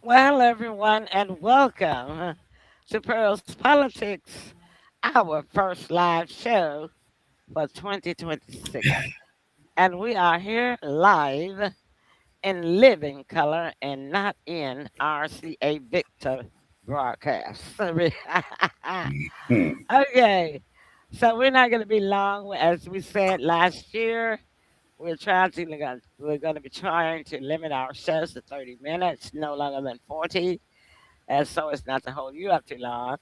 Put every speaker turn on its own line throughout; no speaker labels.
Well, everyone, and welcome to Pearl's Politics, our first live show for 2026. And we are here live in living color and not in RCA Victor broadcast.
Hmm.
Okay, so we're not going to be long. As we said last year, we're going to be trying to limit our shows to 30 minutes, no longer than 40, and so it's not to hold you up too long.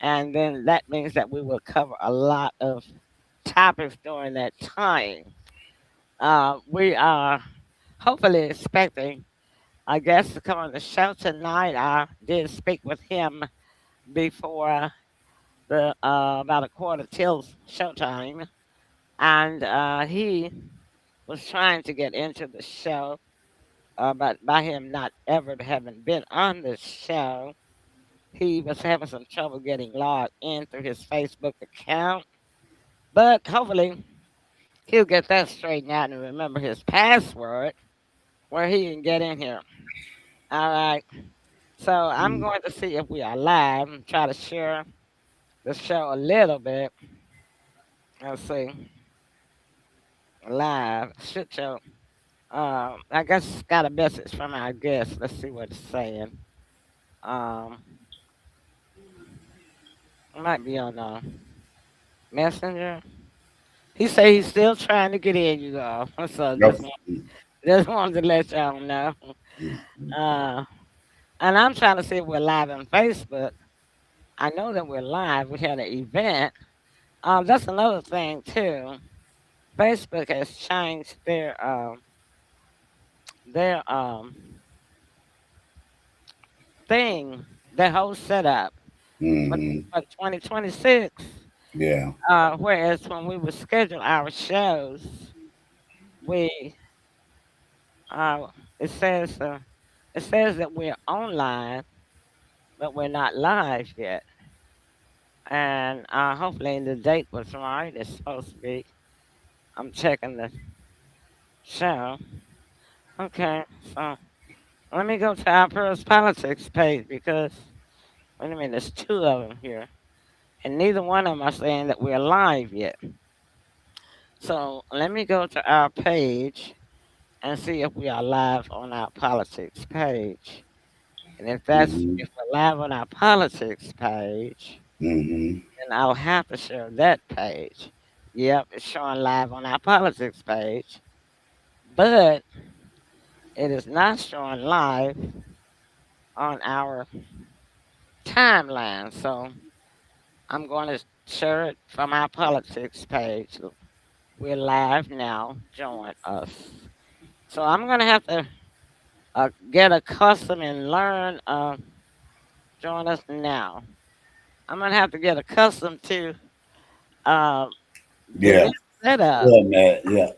And then that means that we will cover a lot of topics during that time. We are hopefully expecting a guest to come on the show tonight. I did speak with him before the about a quarter till showtime, and he was trying to get into the show, but by him not ever having been on the show, he was having some trouble getting logged in through his Facebook account. But hopefully he'll get that straightened out and remember his password where he can get in here. All right. So I'm going to see if we are live and try to share the show a little bit. Let's see. Live. Shit show. I guess got a message from our guest. Let's see what it's saying. Um, it might be on Messenger. He say he's still trying to get in, you know. So
Yep.
just wanted to let y'all know. Uh, and I'm trying to see if we're live on Facebook. I know that we're live. We had an event. That's another thing too. Facebook has changed their thing, their whole setup for,
Hmm.
for 2026.
Yeah.
Whereas when we would schedule our shows, we uh, it says uh, it says that we're online, but we're not live yet. And hopefully the date was right. It's supposed to be. I'm checking the show. Okay, so let me go to our Pearls Politics page because wait a minute, there's two of them here, and neither one of them are saying that we're live yet. So let me go to our page and see if we are live on our politics page. And
Hmm.
if we're live on our politics page,
Hmm.
then I'll have to share that page. Yep, it's showing live on our politics page, but it is not showing live on our timeline. So I'm going to share it from our politics page. We're live now. Join us. So I'm going to have to get accustomed and learn. Join us now. I'm going to have to get accustomed to uh, the
Yeah.
new setup.
Yeah, man. Yeah.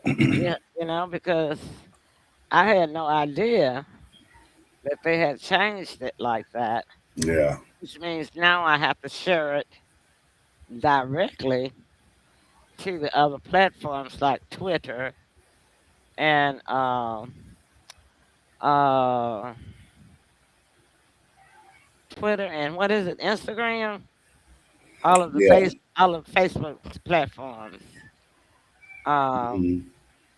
Yeah, because I had no idea that they had changed it like that,
Yeah.
which means now I have to share it directly to the other platforms like and uh, Twitter and what is it, Instagram,
Yeah.
all of Facebook platforms, um,
Mhm.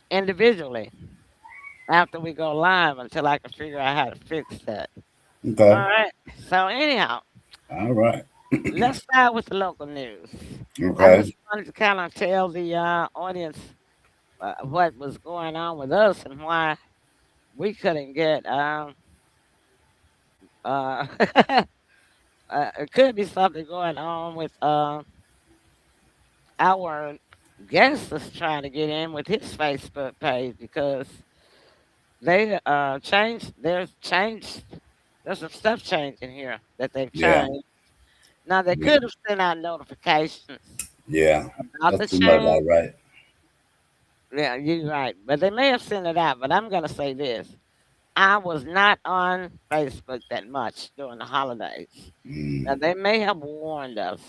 individually after we go live until I can figure out how to fix that. All
Okay.
right. So anyhow,
All right.
let's start with the local news. I
Okay.
just wanted to kind of tell the audience what was going on with us and why we couldn't get uh, it could be something going on with our guest is trying to get in with his Facebook page because they there's some stuff changing here that they've
Yeah.
changed. Now they
Yeah.
could have sent out notifications
Yeah.
about
That
the
seems about
change.
right.
Yeah, you're right. But they may have sent it out, but I'm gonna say this. I was not on Facebook that much during the holidays. Now
Mm.
they may have warned us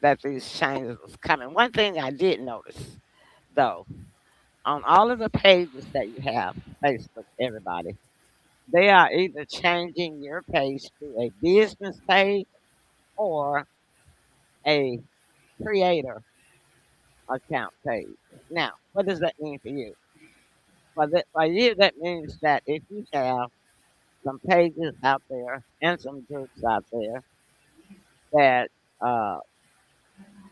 that these changes was coming. One thing I did notice though, on all of the pages that you have, Facebook, everybody, They are either changing your page to a business page or a creator account page. Now, what does that mean for you? For you, that means that if you have some pages out there and some groups out there that uh,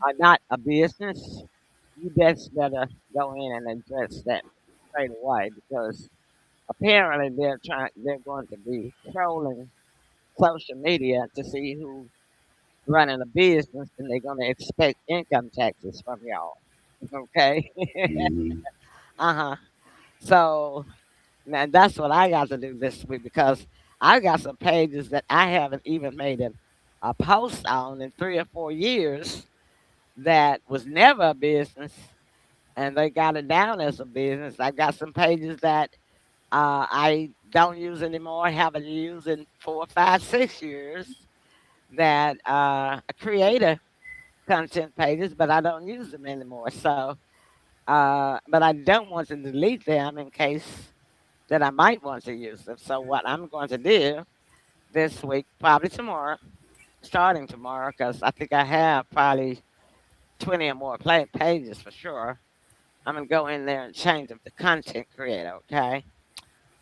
are not a business, you best better go in and address that straight away because apparently they're going to be trolling social media to see who running a business and they're going to expect income taxes from y'all. Okay.
Mm-hmm.
Uh-huh. So now that's what I got to do this week because I got some pages that I haven't even made a post on in 3 or 4 years that was never a business and they got it down as a business. I got some pages that I don't use anymore, haven't used in 4, 5, 6 years that creator content pages, but I don't use them anymore. So, but I don't want to delete them in case that I might want to use them. So what I'm going to do this week, probably tomorrow, starting tomorrow, because I think I have probably 20 or more pages for sure. I'm gonna go in there and change them to content creator, okay?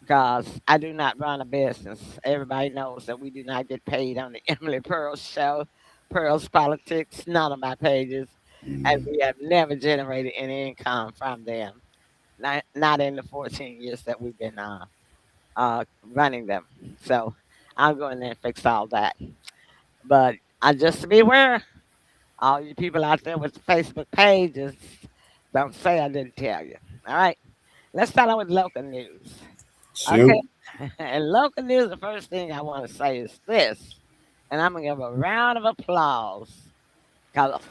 Because I do not run a business. Everybody knows that we do not get paid on the Emily Pearl show, Pearl's Politics, none of my pages, and
Mm-hmm.
we have never generated any income from them. Not in the 14 years that we've been running them. So I'll go in there and fix all that. But I just to be aware, all you people out there with the Facebook pages, don't say I didn't tell you. All right, let's start out with local news. Okay,
Shoot.
and local news, the first thing I want to say is this, and I'm gonna give a round of applause because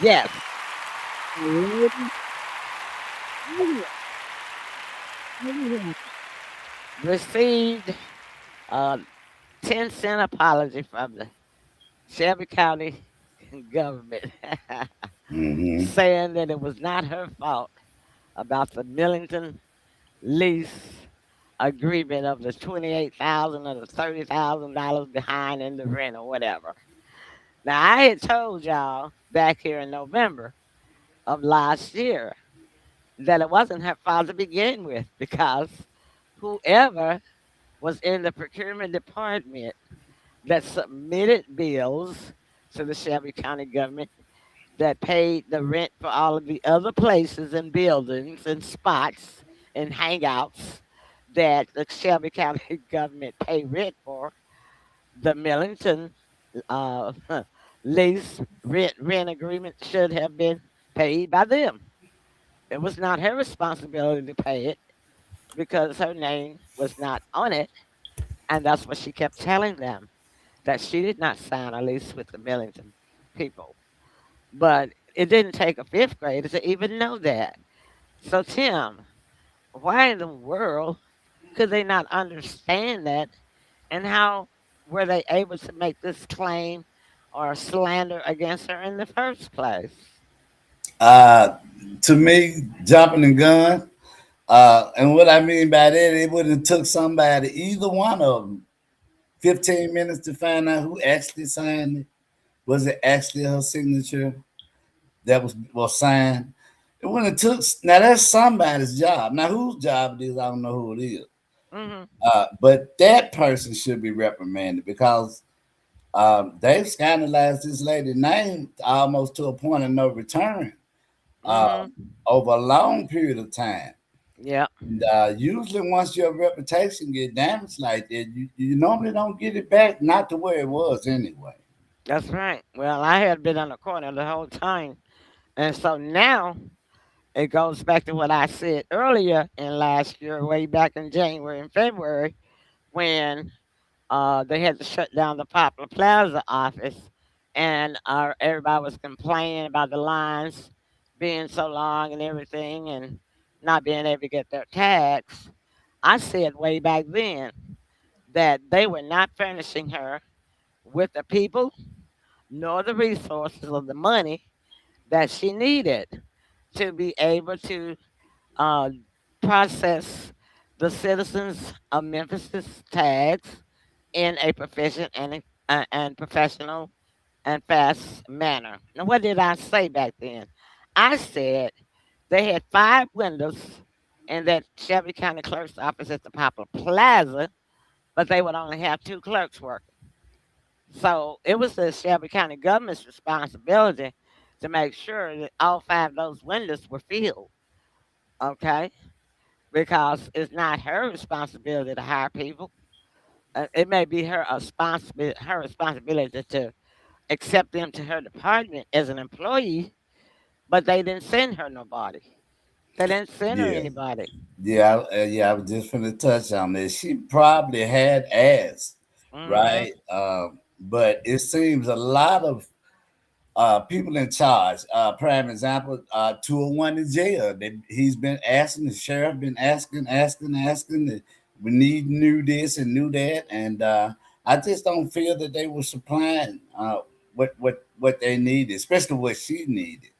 yes, received a 10-cent apology from the Shelby County government,
Mm-hmm.
saying that it was not her fault about the Millington lease agreement of the 28,000 or the $30,000 behind in the rent or whatever. Now I had told y'all back here in November of last year that it wasn't her fault to begin with because whoever was in the procurement department that submitted bills to the Shelby County government that paid the rent for all of the other places and buildings and spots and hangouts that the Shelby County government paid rent for. The Millington uh, lease rent agreement should have been paid by them. It was not her responsibility to pay it because her name was not on it, and that's what she kept telling them that she did not sign a lease with the Millington people. But it didn't take a fifth grader to even know that. So, Tim, why in the world could they not understand that? And how were they able to make this claim or slander against her in the first place?
Uh, to me, jumping the gun. And what I mean by that, it would have took somebody, either one of them, 15 minutes to find out who actually signed it. Was it actually her signature that was signed? It wouldn't have took. Now that's somebody's job. Now whose job it is, I don't know who it is.
Hmm.
But that person should be reprimanded because they've scandalized this lady's name almost to a point of no return uh,
Hmm.
over a long period of time.
Yeah,
And, usually, once your reputation get damaged like that, you normally don't get it back, not to where it was anyway.
that's right. Well, I had been on the corner the whole time. And so now it goes back to what I said earlier in last year, way back in January and February, when they had to shut down the Poplar Plaza office, and everybody was complaining about the lines being so long and everything, and not being able to get their tags. I said way back then that they were not furnishing her with the people nor the resources or the money that she needed to be able to uh, process the citizens of Memphis's tags in a proficient and professional and fast manner. Now, what did I say back then? I said they had 5 windows in that Shelby County Clerk's office at the Poplar Plaza, but they would only have 2 clerks working. So it was the Shelby County government's responsibility to make sure that all 5 of those windows were filled. Okay, because it's not her responsibility to hire people. It may be her responsibility to accept them to her department as an employee, but they didn't send her nobody. They didn't send her
Yeah,
anybody.
yeah. I was just gonna touch on this. She probably had asked,
Hmm.
right? But it seems a lot of people in charge. Prime example, 201 in jail. He's been asking, the sheriff been asking. That we knew this and knew that, and I just don't feel that they were supplying what they needed, especially what she needed.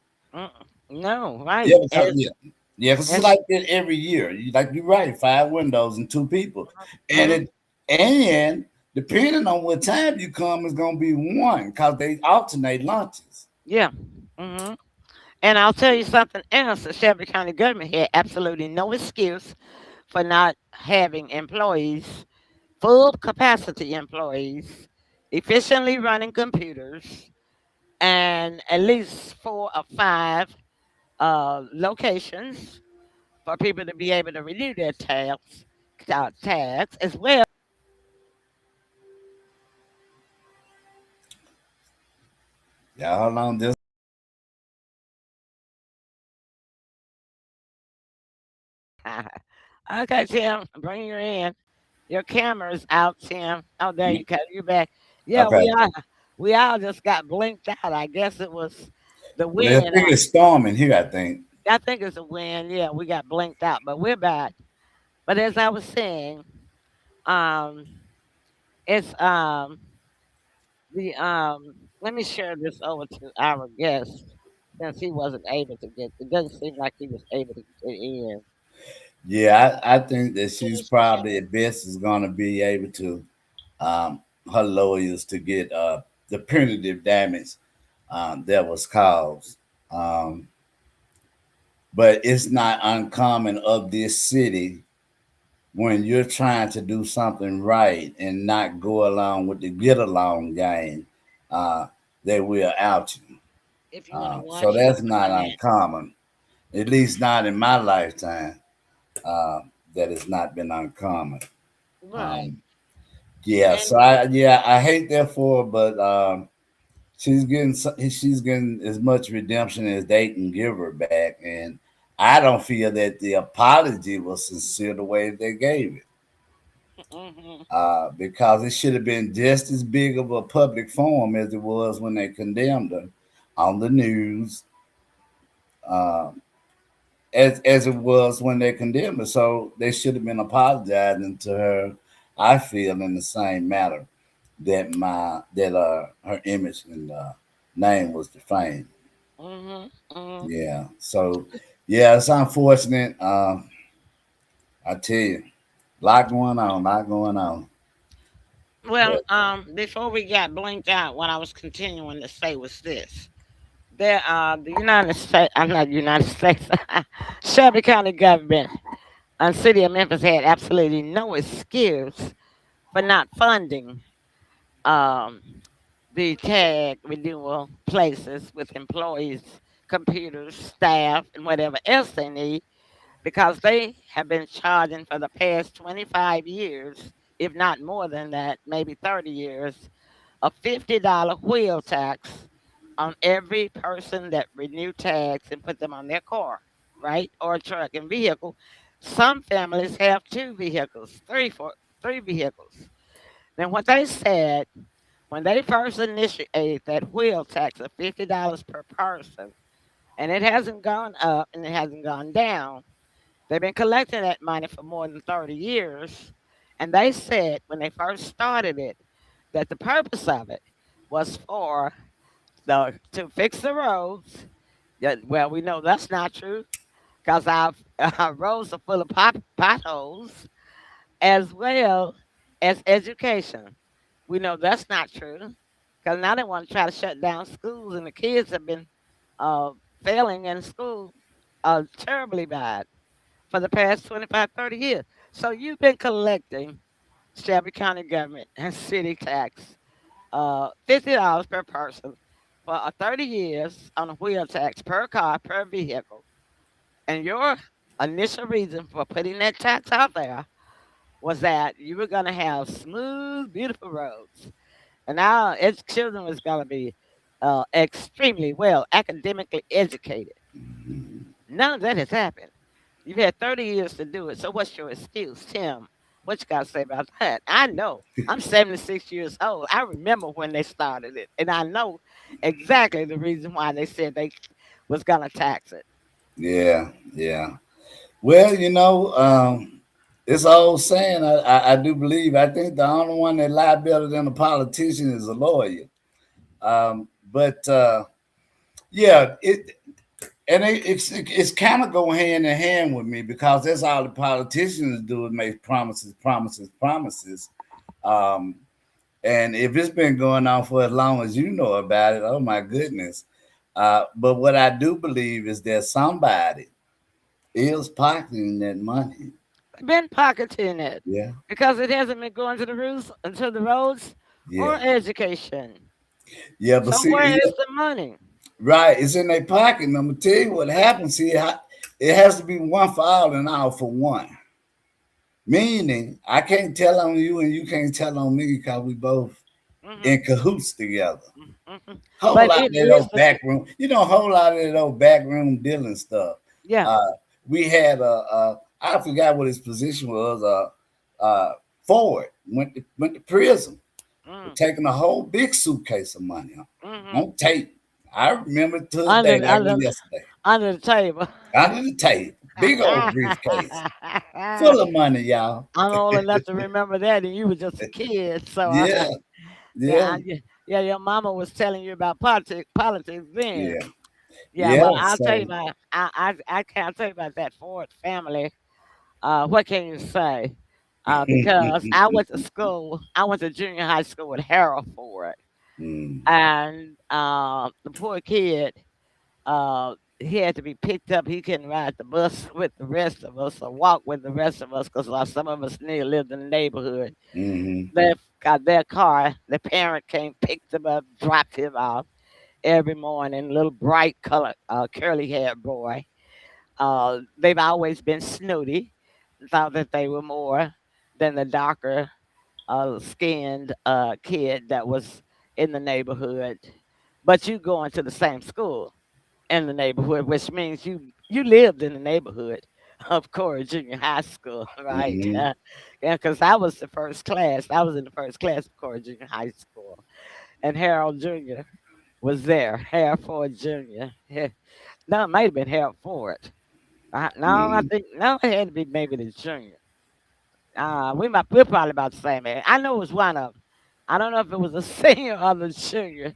No,
Yeah,
right?
because yeah, because it's
It's
like that every year. Like you're right, 5 windows and 2 people, and
mhm.
and depending on what time you come, is gonna be one because they alternate lunches.
Yeah. Hmm. And I'll tell you something else. The Shelby County government had absolutely no excuse for not having employees, full capacity employees, efficiently running computers, and at least 4 or 5 locations for people to be able to renew their tags as well.
Yeah, hold on, this.
Okay, Tim, bring you in. Your camera's out, Tim. Oh, there you go. You're back. Yeah,
Okay,
we all just got blinked out. I guess it was the
I
wind.
think it's storming here. I think.
I think it's the wind. Yeah, we got blinked out, but we're back. But as I was saying, um, it's the let me share this over to our guest since he wasn't able to get. It doesn't seem like he was able to get in.
Yeah, I think that
Can
she's
you share
probably at best is going to be able to her lawyers to get the punitive damage that was caused. Um, but it's not uncommon of this city when you're trying to do something right and not go along with the get along game, uh, they will out you.
if you want to
So
watch it?
that's not uncommon, at least not in my lifetime. Uh, that has not been uncommon.
Right.
Um, yeah,
And
so I hate that for her, but she's getting as much redemption as they can give her back, and I don't feel that the apology was sincere the way they gave it.
hmm
Because it should have been just as big of a public forum as it was when they condemned her on the news, uh, as it was when they condemned her. So they should have been apologizing to her. I feel in the same matter that her image and name was defamed.
hmm hmm
Yeah. So yeah, it's unfortunate. I tell you, lot going on, lot going on.
Well,
But
before we got blinked out, what I was continuing to say was this: there, the United States, I'm not United States, Shelby County government and City of Memphis had absolutely no excuse for not funding um the tag renewal places with employees, computers, staff, and whatever else they need because they have been charging for the past 25 years, if not more than that, maybe 30 years, a $50 wheel tax on every person that renew tags and put them on their car, right? Or truck and vehicle. Some families have 2 vehicles, three vehicles. Then what they said when they first initiated that wheel tax of $50 per person, and it hasn't gone up and it hasn't gone down, they've been collecting that money for more than 30 years. And they said when they first started it that the purpose of it was for to fix the roads. Yeah, well, we know that's not true. because our roads are full of potholes as well as education. We know that's not true because now they want to try to shut down schools, and the kids have been uh, failing in school terribly bad for the past 25, 30 years. So you've been collecting Shelby County government and city tax, $50 per person for 30 years on a wheel tax per car per vehicle. And your initial reason for putting that tax out there was that you were going to have smooth, beautiful roads. And now its children was going to be extremely well academically educated. None of that has happened. You've had 30 years to do it. So what's your excuse, Tim? What you got to say about that? I know. I'm 76 years old. I remember when they started it. And I know exactly the reason why they said they was going to tax it.
Yeah, yeah. Well, it's an old saying. I do believe. I think the only one that lie better than a politician is a lawyer. But yeah, it's kind of go hand in hand with me because that's all the politicians do is make promises, promises, promises. Um, and if it's been going on for as long as you know about it, oh my goodness. But what I do believe is that somebody is pocketing that money.
Been pocketing it
Yeah,
because it hasn't been going to the roofs, to the roads, or
yeah,
education.
yeah. But
So
see,
where
yeah,
is the money?
right, it's in their pocket. And I'm gonna tell you what happens here. It has to be one for all and all for one. Meaning, I can't tell on you and you can't tell on me because we both
Hmm.
in cahoots together.
Hmm.
Whole
But
lot
it
of that
is
old
the
back room, a whole lot of that old back room dealing stuff.
yeah.
Uh, we had I forgot what his position was. Forward went to prison for
Mm,
taking a whole big suitcase of money
hmm.
on tape. I remember it to this day
Under
like it
under
was yesterday.
under the table.
Under the tape, big old briefcase
I'm
full of money, y'all.
old enough to remember that, and you were just a kid. So,
Yeah,
yeah,
yeah,
yeah, your mama was telling you about politics then.
yeah,
Yeah,
yeah.
but I'll tell you
So
about I can't tell you about that Ford family. What can you say? Because I went to school, I went to junior high school with Harold Ford,
mm,
and the poor kid, he had to be picked up. He couldn't ride the bus with the rest of us or walk with the rest of us because some of us near lived in the neighborhood.
hmm
They got their car. The parent came, picked him up, dropped him off every morning. Little bright colored, curly haired boy. They've always been snooty. Thought that they were more than the darker skinned kid that was in the neighborhood. But you going to the same school in the neighborhood, which means you lived in the neighborhood of Corey Junior High School, right?
hmm
Yeah, because I was the first class. I was in the first class of Corey Junior High School, and Harold Junior was there. Harold Ford Junior. Yeah. No, it might have been Harold Ford. No, I
hmm
think no, it had to be maybe the junior. We're probably about the same age. I know it was one of them. I don't know if it was a senior or the junior,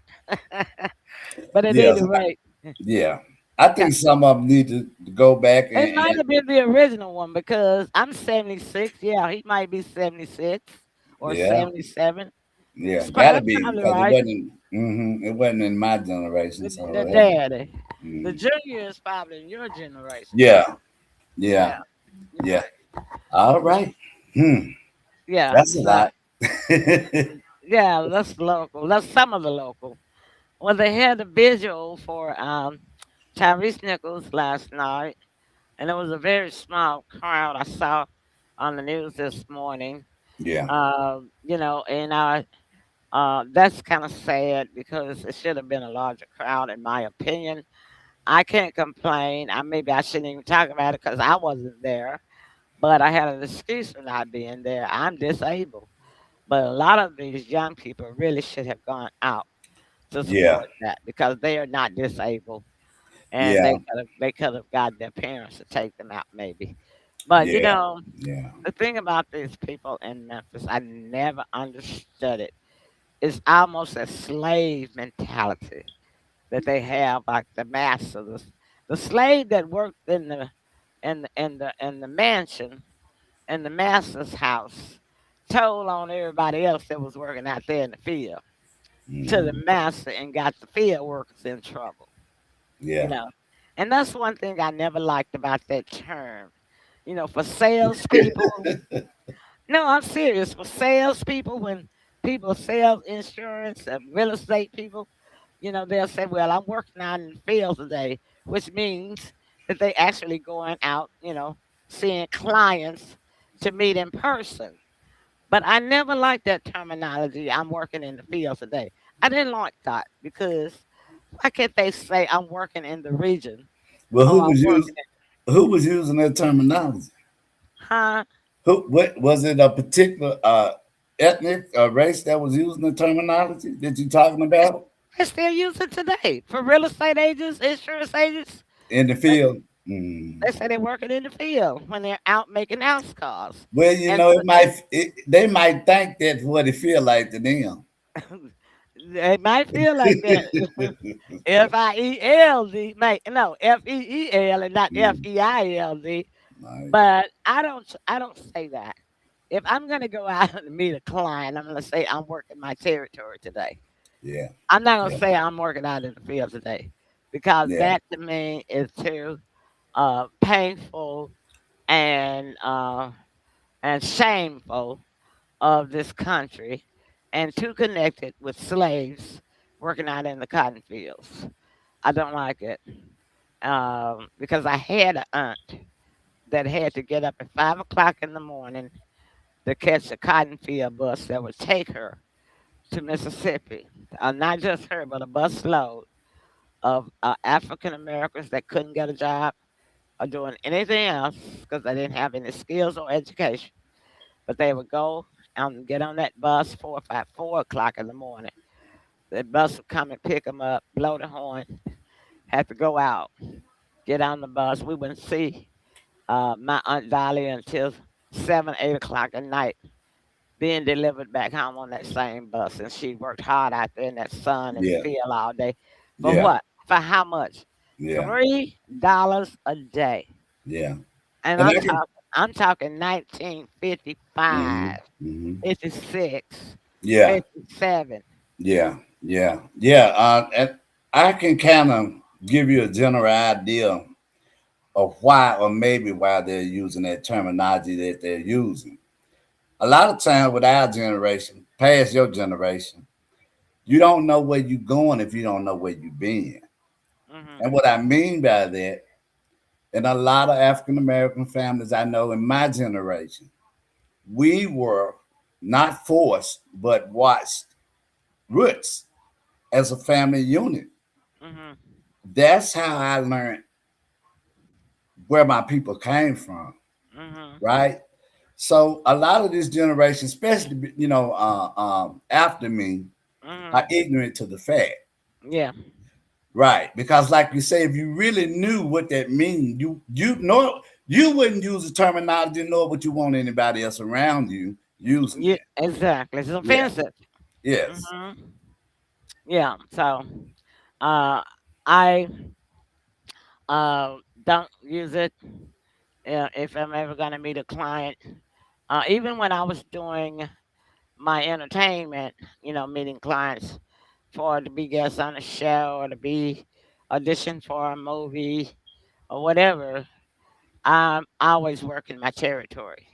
but at
yeah,
any rate,
yeah. I
yeah.
think some of them need to go back
It
and,
might have been the original one because I'm 76. Yeah, he might be 76 or
yeah,
77.
yeah. Gotta
That's
be
probably
because
right.
it wasn't in my generation, so
The
it had to,
daddy. The
mm.
junior is probably in your generation.
Yeah, yeah,
Yeah, you're
yeah.
right.
All
Yeah,
right.
yeah.
That's a
So,
lot.
yeah, that's local. That's some of the local. Well, they had a visual for Tyrese Nichols last night, and it was a very small crowd I saw on the news this morning.
Yeah,
And that's kind of sad because it should have been a larger crowd, in my opinion. I can't complain. Maybe I shouldn't even talk about it because I wasn't there, but I had an excuse for not being there. I'm disabled, but a lot of these young people really should have gone out to
yeah,
support that because they are not disabled, and
yeah,
they could have got their parents to take them out maybe. But
yeah, yeah,
the thing about these people in Memphis, I never understood it. It's almost a slave mentality that they have, like the master, the slave that worked in the in the mansion in the master's house told on everybody else that was working out there in the field to the
Mhm.
master and got the field workers in trouble, you
Yeah.
know. And that's one thing I never liked about that term. For salespeople, no, I'm serious. For salespeople, when people sell insurance, real estate people, they'll say, "Well, I'm working out in the field today," which means that they actually going out, seeing clients to meet in person. But I never liked that terminology. I'm working in the field today. I didn't like that because why can't they say I'm working in the region
Well,
or I'm working
who was using that terminology?
huh?
Who? What was it? A particular ethnic race that was using the terminology that you talking about
They still use it today for real estate agents, insurance agents.
in the
They,
field? Mm.
they say they're working in the field when they're out making house calls.
Well,
And
they might think that's what it feel like to them.
they might feel like that. FIELD, mate. No, FEEL and not
Mm.
FEILD.
Right.
But I don't say that. If I'm gonna go out and meet a client, I'm gonna say I'm working my territory today.
Yeah.
I'm not gonna
Yeah.
say I'm working out in the field today because
Yeah.
that to me is too painful and uh, and shameful of this country, and too connected with slaves working out in the cotton fields. I don't like it because I had an aunt that had to get up at 5 o'clock in the morning to catch a cotton field bus that would take her to Mississippi. Not just her, but a bus load of African Americans that couldn't get a job or doing anything else because they didn't have any skills or education. But they would go and get on that bus 4 o'clock in the morning. The bus would come and pick them up, blow the horn, have to go out, get on the bus. We wouldn't see my Aunt Dolly until 7, 8 o'clock at night, being delivered back home on that same bus. And she worked hard out there in that sun and the
Yeah.
field all day. For
Yeah.
what? For how much?
Yeah.
$3 a day.
Yeah.
And
And
I'm
I can.
talking I'm talking 1955,
Hmm. Hmm.
56,
Yeah.
57.
Yeah. Yeah. Yeah. And I can kind of give you a general idea of why, or maybe why they're using that terminology that they're using. A lot of times with our generation, past your generation, you don't know where you're going if you don't know where you've been.
Hmm.
And what I mean by that, in a lot of African American families I know in my generation, we were not forced but watched roots as a family unit.
Hmm.
That's how I learned where my people came from,
Hmm.
right? So a lot of this generation, especially after me, are
Hmm.
ignorant to the fact,
Yeah.
right? Because like you say, if you really knew what that means, you know you wouldn't use the terminology nor would you want anybody else around you using
Yeah.
it.
Exactly. It's
Yeah.
offensive.
Yes.
Hmm. Yeah. So, uh, I don't use it if I'm ever gonna meet a client. Even when I was doing my entertainment, meeting clients for to be guests on a show or to be audition for a movie or whatever, I'm always working my territory.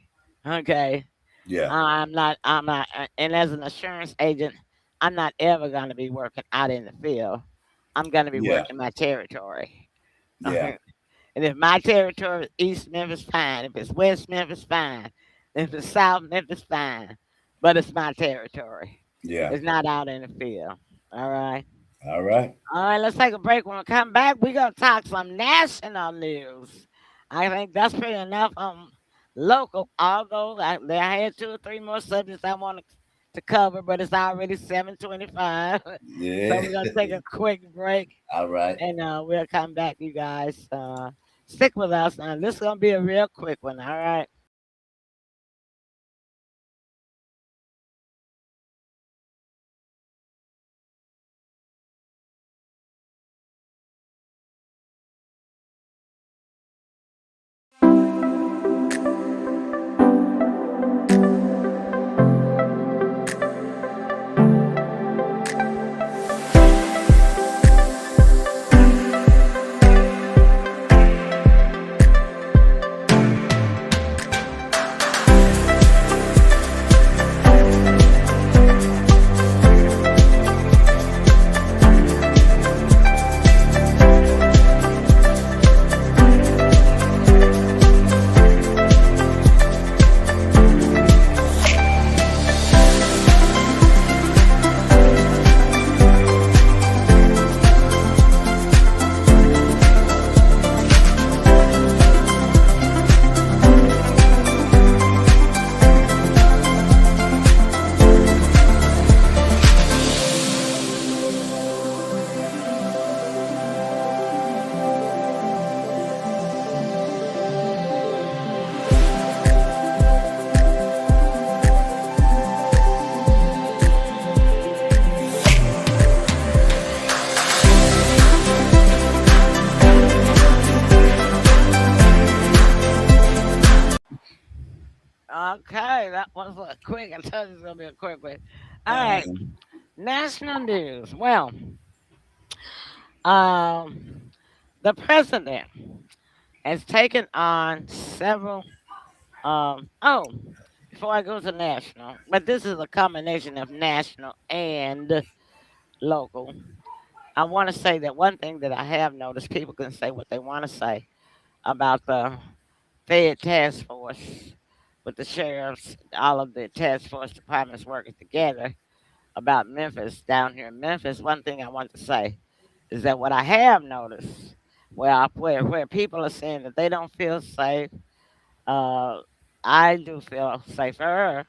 Okay.
Yeah.
And as an insurance agent, I'm not ever going to be working out in the field. I'm going to be
Yeah.
working my territory.
Yeah.
And if my territory is East Memphis, fine. If it's West Memphis, fine. If it's South Memphis, fine. But it's my territory.
Yeah.
It's not out in the field. All right.
All right.
All right, let's take a break. When we come back, we're going to talk some national news. I think that's pretty enough on local, although I had two or three more subjects I wanted to cover, but it's already 7:25. So
Yeah.
we're going to take a quick break,
All right.
and we'll come back, you guys. Stick with us. Now, this is going to be a real quick one, all right? Okay, that was a quick. I told you it's gonna be a quick one. All right,
Um,
national news. Well, um, the president has taken on several. Oh, before I go to national, but this is a combination of national and local. I want to say that one thing that I have noticed, people can say what they want to say about the Fed task force with the sheriffs, all of the task force departments working together about Memphis, down here in Memphis. One thing I want to say is that what I have noticed, where people are saying that they don't feel safe, uh, I do feel safer.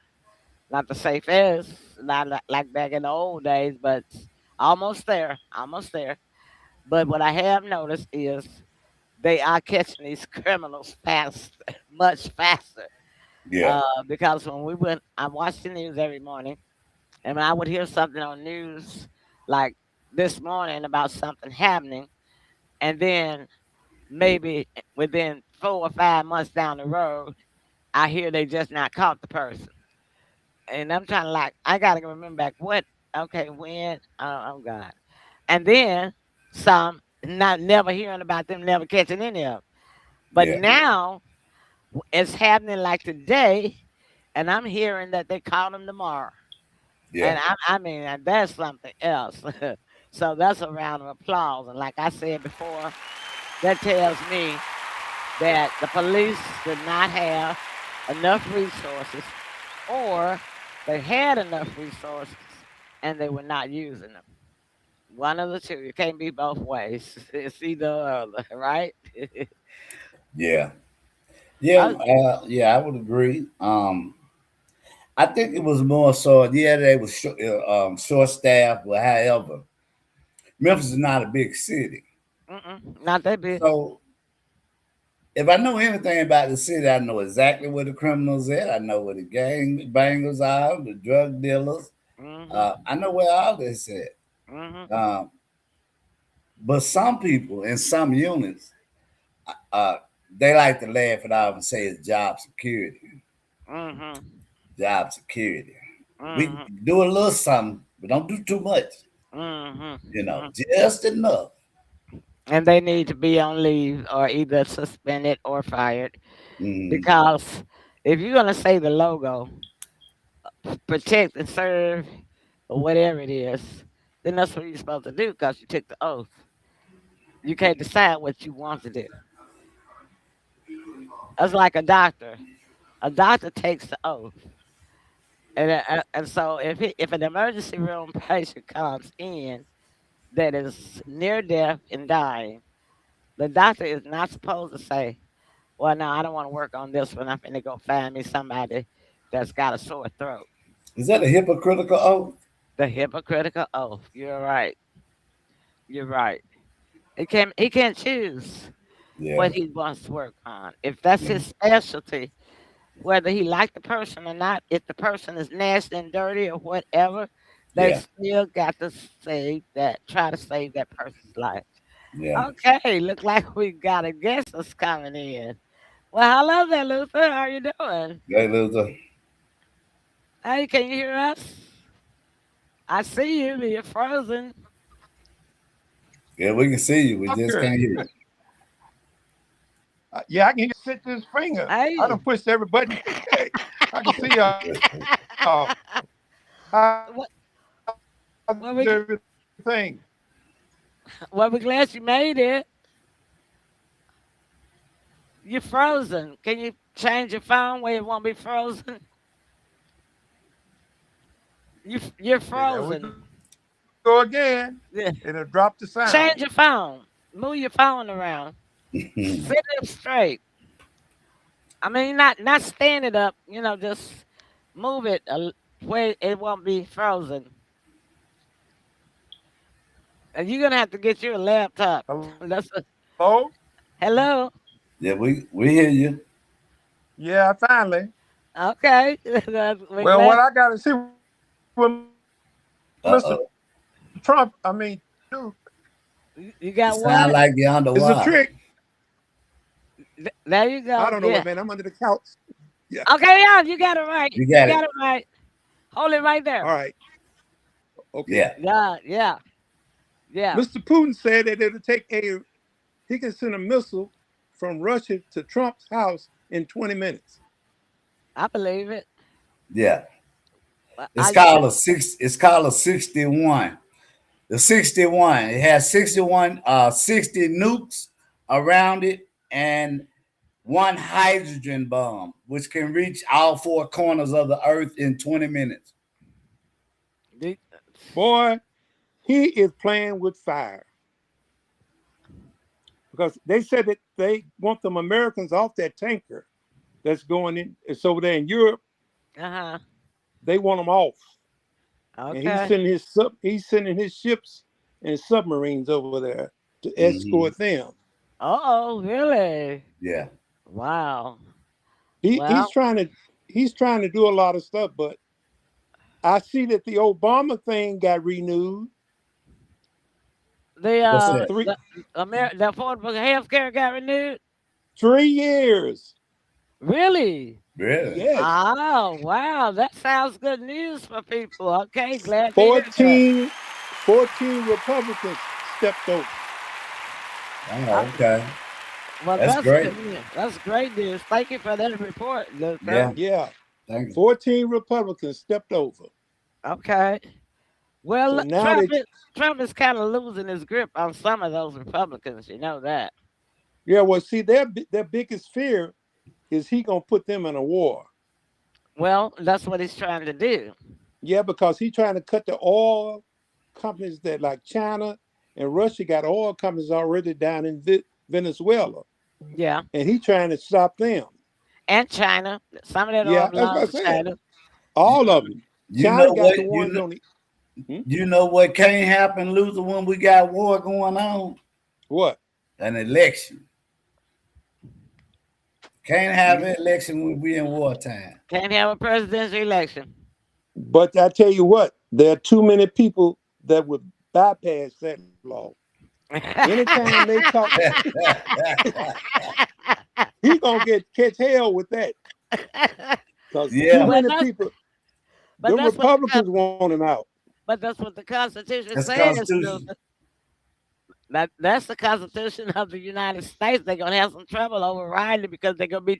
Not the safest, not like back in the old days, but almost there, almost there. But what I have noticed is they are catching these criminals fast, much faster.
yeah,
Because when we went, I watched the news every morning, and when I would hear something on news like this morning about something happening, and then maybe within 4 or 5 months down the road, I hear they just not caught the person, and I'm trying to like, I gotta remember back what, okay, when, oh God, and then some not never hearing about them, never catching any of them. But
yeah,
now it's happening like today, and I'm hearing that they caught him tomorrow.
yeah.
And I mean, and that's something else. So that's a round of applause. And like I said before, that tells me that the police did not have enough resources, or they had enough resources and they were not using them. One of the two. You can't be both ways. It's either or, other, right?
Yeah, yeah,
Uh,
yeah. I would agree. I think it was more so. Yeah, they was short staff, but however, Memphis is not a big city,
not that big.
so if I know anything about the city, I know exactly where the criminals at. I know where the gang bangers are, the drug dealers.
Hmm.
I know where all this at.
Hmm.
Um, but some people in some units, uh, they like to laugh it off and say it's job security.
Hmm.
Job security. We
Hmm.
do a little something, but don't do too much.
Hmm.
Just enough.
And they need to be on leave or either suspended or fired,
Mm,
because if you're gonna say the logo, protect and serve, or whatever it is, then that's what you're supposed to do because you took the oath. You can't decide what you want to do. That's like a doctor. A doctor takes the oath. And so if an emergency room patient comes in that is near death and dying, the doctor is not supposed to say, "Well, no, I don't want to work on this one. I'm finna go find me somebody that's got a sore throat."
is that a hypocritical oath?
The hypocritical oath. You're right. You're right. He can't choose
Yeah.
what he wants to work on. If that's
Mm,
his specialty, whether he like the person or not, if the person is nasty and dirty or whatever, they
yeah.
still got to save that, try to save that person's life.
Yeah.
Okay, look like we got a guest that's coming in. Well, hello there, Luther. How you doing?
Hey, Luther.
Hey, can you hear us? I see you, but you're frozen.
Yeah, we can see you. We just
Doctor.
can't hear you.
Yeah, I can sit this finger. I
Hey.
don't push every button. Hey, I can see y'all. How's
what, well, we,
everything?
well, we're glad you made it. You're frozen. Can you change your phone where it won't be frozen? You're
There we
frozen.
go again.
Yeah.
It'll drop the
Change
sound.
your phone. Move your phone around. Sit up straight. I mean, not stand it up. Just move it where it won't be frozen. And you're gonna have to get you a laptop. That's a
Hello?
hello.
Yeah, we hear you.
Yeah, finally.
Okay, we're
Well, what
glad
I got to see what
Uh
Mr.
oh.
Trump, I mean, do
you
It
got
sound
what?
like you're
is a
underwater.
trick.
There you
I
go.
don't know
Yeah.
what, man. I'm under the couch.
Okay, yeah, you got it right.
You
You
got
got
it.
it right. Hold it right there.
All right. Okay.
Yeah.
Yeah, yeah, yeah.
Mr. Putin said that he can send a missile from Russia to Trump's house in 20 minutes.
I believe it.
Yeah.
I
It's
used to,
called a six. It's called a 61. The 61. It has 60 nukes around it and one hydrogen bomb, which can reach all four corners of the earth in 20 minutes.
the-
Boy, he is playing with fire because they said that they want them Americans off that tanker that's going in. It's over there in Europe.
uh-huh.
They want them off, and
Okay.
he's sending his ships and submarines over there to
Mhm.
escort them.
Oh, really?
Yeah.
Wow.
He,
Well,
he's trying to he's trying to do a lot of stuff, but I see that the Obama thing got renewed
the
What's
for
uh
that?
the Affordable Health Care got renewed?
3 years.
Really?
Really?
Yes,
Oh, wow. That sounds good news for people. Okay, glad to hear that.
14 Republicans stepped over.
Oh, okay.
Well,
That's
that's
great.
good news. That's great news. Thank you for that report,
Yeah.
Luther.
Yeah,
Thank you.
14 Republicans stepped over.
Okay.
So
Well,
now they,
Trump is kind of losing his grip on some of those Republicans. You know that.
yeah, well, see, their biggest fear is he gonna put them in a war.
Well, that's what he's trying to do.
Yeah, because he's trying to cut the oil companies that like China and Russia got oil companies already down in Venezuela,
Yeah.
and he's trying to stop them.
And China. Some of that oil
Yeah, that's what I
belongs to
said.
China.
All of them.
You
China
know
got
what?
the ones on the
You know what can't happen, Luther, when we got war going on?
what?
An election. Can't have an election when we in wartime.
Can't have a presidential election.
But I tell you what, there are too many people that would bypass that law. Anytime they talk, he gonna catch hell with that. Because
Yeah.
too
Well,
many people,
but
the
that's what
Republicans want him out.
but that's what the Constitution
That's
says.
Constitution.
Luther. That's the Constitution of the United States. They're gonna have some trouble overriding it because they're gonna be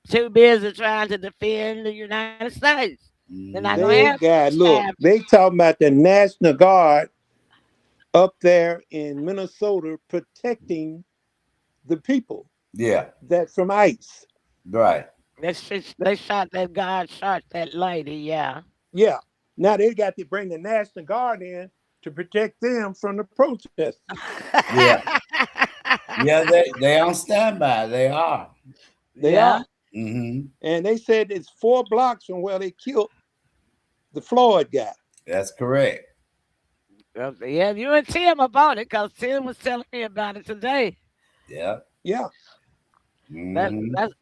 too busy trying to defend the United States. They're not gonna
They
have
got look,
staff.
they talking about the National Guard up there in Minnesota protecting the people
Yeah.
that from ICE.
Right.
They shot that guy, shot that lady. Yeah.
Yeah. Now they got to bring the National Guard in to protect them from the protesters.
Yeah. Yeah. They on standby. They are.
They
Yeah.
are.
Hmm.
And they said it's 4 blocks from where they killed the Floyd guy.
That's correct.
Yeah, you and Tim about it because Tim was telling me about it today.
Yeah.
Yeah.
That
Hmm.
that's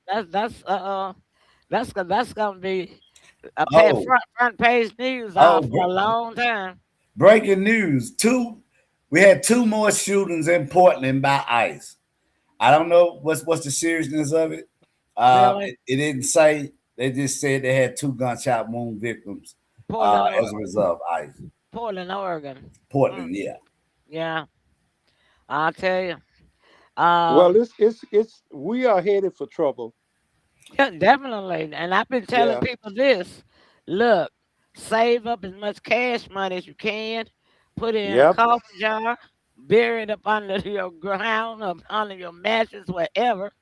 gonna be a
Oh.
front page news
Oh.
for a long time.
Breaking news. We had 2 more shootings in Portland by ICE. I don't know what's the seriousness of it.
Really,
It didn't say. They just said they had 2 gunshot wound victims
Portland,
as a result of ICE.
Portland, Oregon.
Portland, yeah.
Yeah, I'll tell you.
Well, it's we are headed for trouble.
Yeah, definitely. And I've been telling
Yeah.
people this. Look, save up as much cash money as you can. Put it in a
Yep.
coffee jar. Bury it up under your ground, up under your mattress, wherever.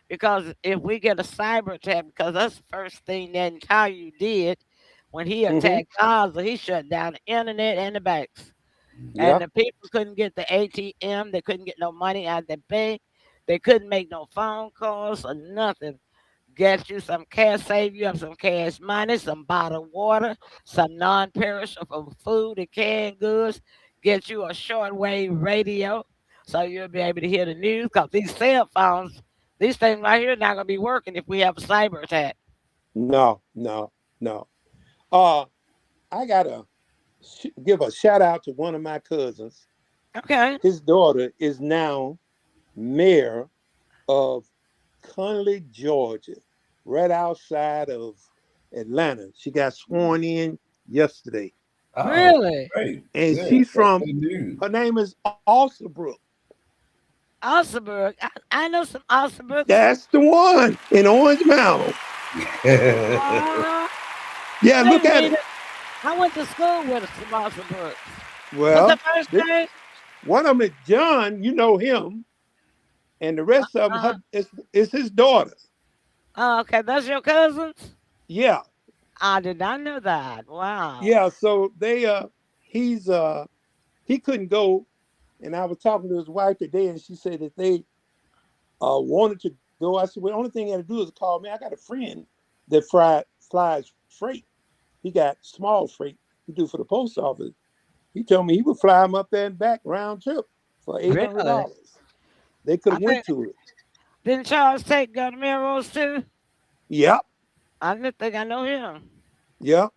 Because if we get a cyber attack, because that's the first thing that Netanyahu did when he
Hmm.
attacked Gaza, he shut down the internet and the banks. And
Yeah.
the people couldn't get the ATM. They couldn't get no money out of the bank. They couldn't make no phone calls or nothing. Get you some cash, save you up some cash money, some bottled water, some non-perishable food and canned goods. Get you a shortwave radio so you'll be able to hear the news. Because these cell phones, these things right here, not gonna be working if we have a cyber attack.
No, no, no. I gotta give a shout out to one of my cousins.
Okay.
His daughter is now mayor of Conley, Georgia. right outside of Atlanta. She got sworn in yesterday,
Oh,
Really?
great.
and
Good.
she's
That's
from.
good news.
Her name is Alsabrook.
Alsaburg. I know some Alsaburgs.
That's the one in Orange Mountain.
Uh,
Yeah,
hey,
look at it.
Rita. I went to school with some Alsaburgs. What's the
Well,
first
this,
name?
one of them is John. You know him, and the rest of them
Uh,
is his daughter.
oh, okay. That's your cousins?
Yeah,
I did not know that. Wow.
yeah. So he's he couldn't go, and I was talking to his wife today, and she said that they wanted to go. I said, well, the only thing you got to do is call me. I got a friend that flies freight. He got small freight. He do for the post office. He told me he would fly him up there and back round trip for eight hundred
Really?
dollars. They could
I
have went
think,
to it.
didn't Charles take the Melrose too?
Yep,
I didn't think I know him.
yep.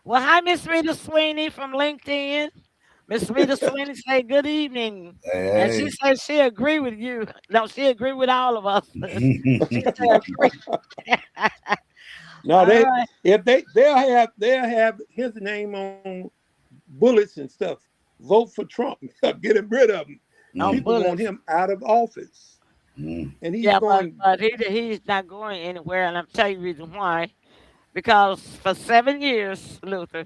Well, hi, Miss Rita Sweeney from LinkedIn. Miss Rita Sweeney say good evening. And she
Hey.
said she agree with you. No, she agree with all of us. She said agree.
No,
All
they
right.
if they'll have his name on bullets and stuff. Vote for Trump. Get him rid of him.
On
Mm,
People want
bullets.
him out of office,
mm,
and he's
Yeah, but
going.
but he's not going anywhere, and I'm telling you the reason why. Because for 7 years, Luther,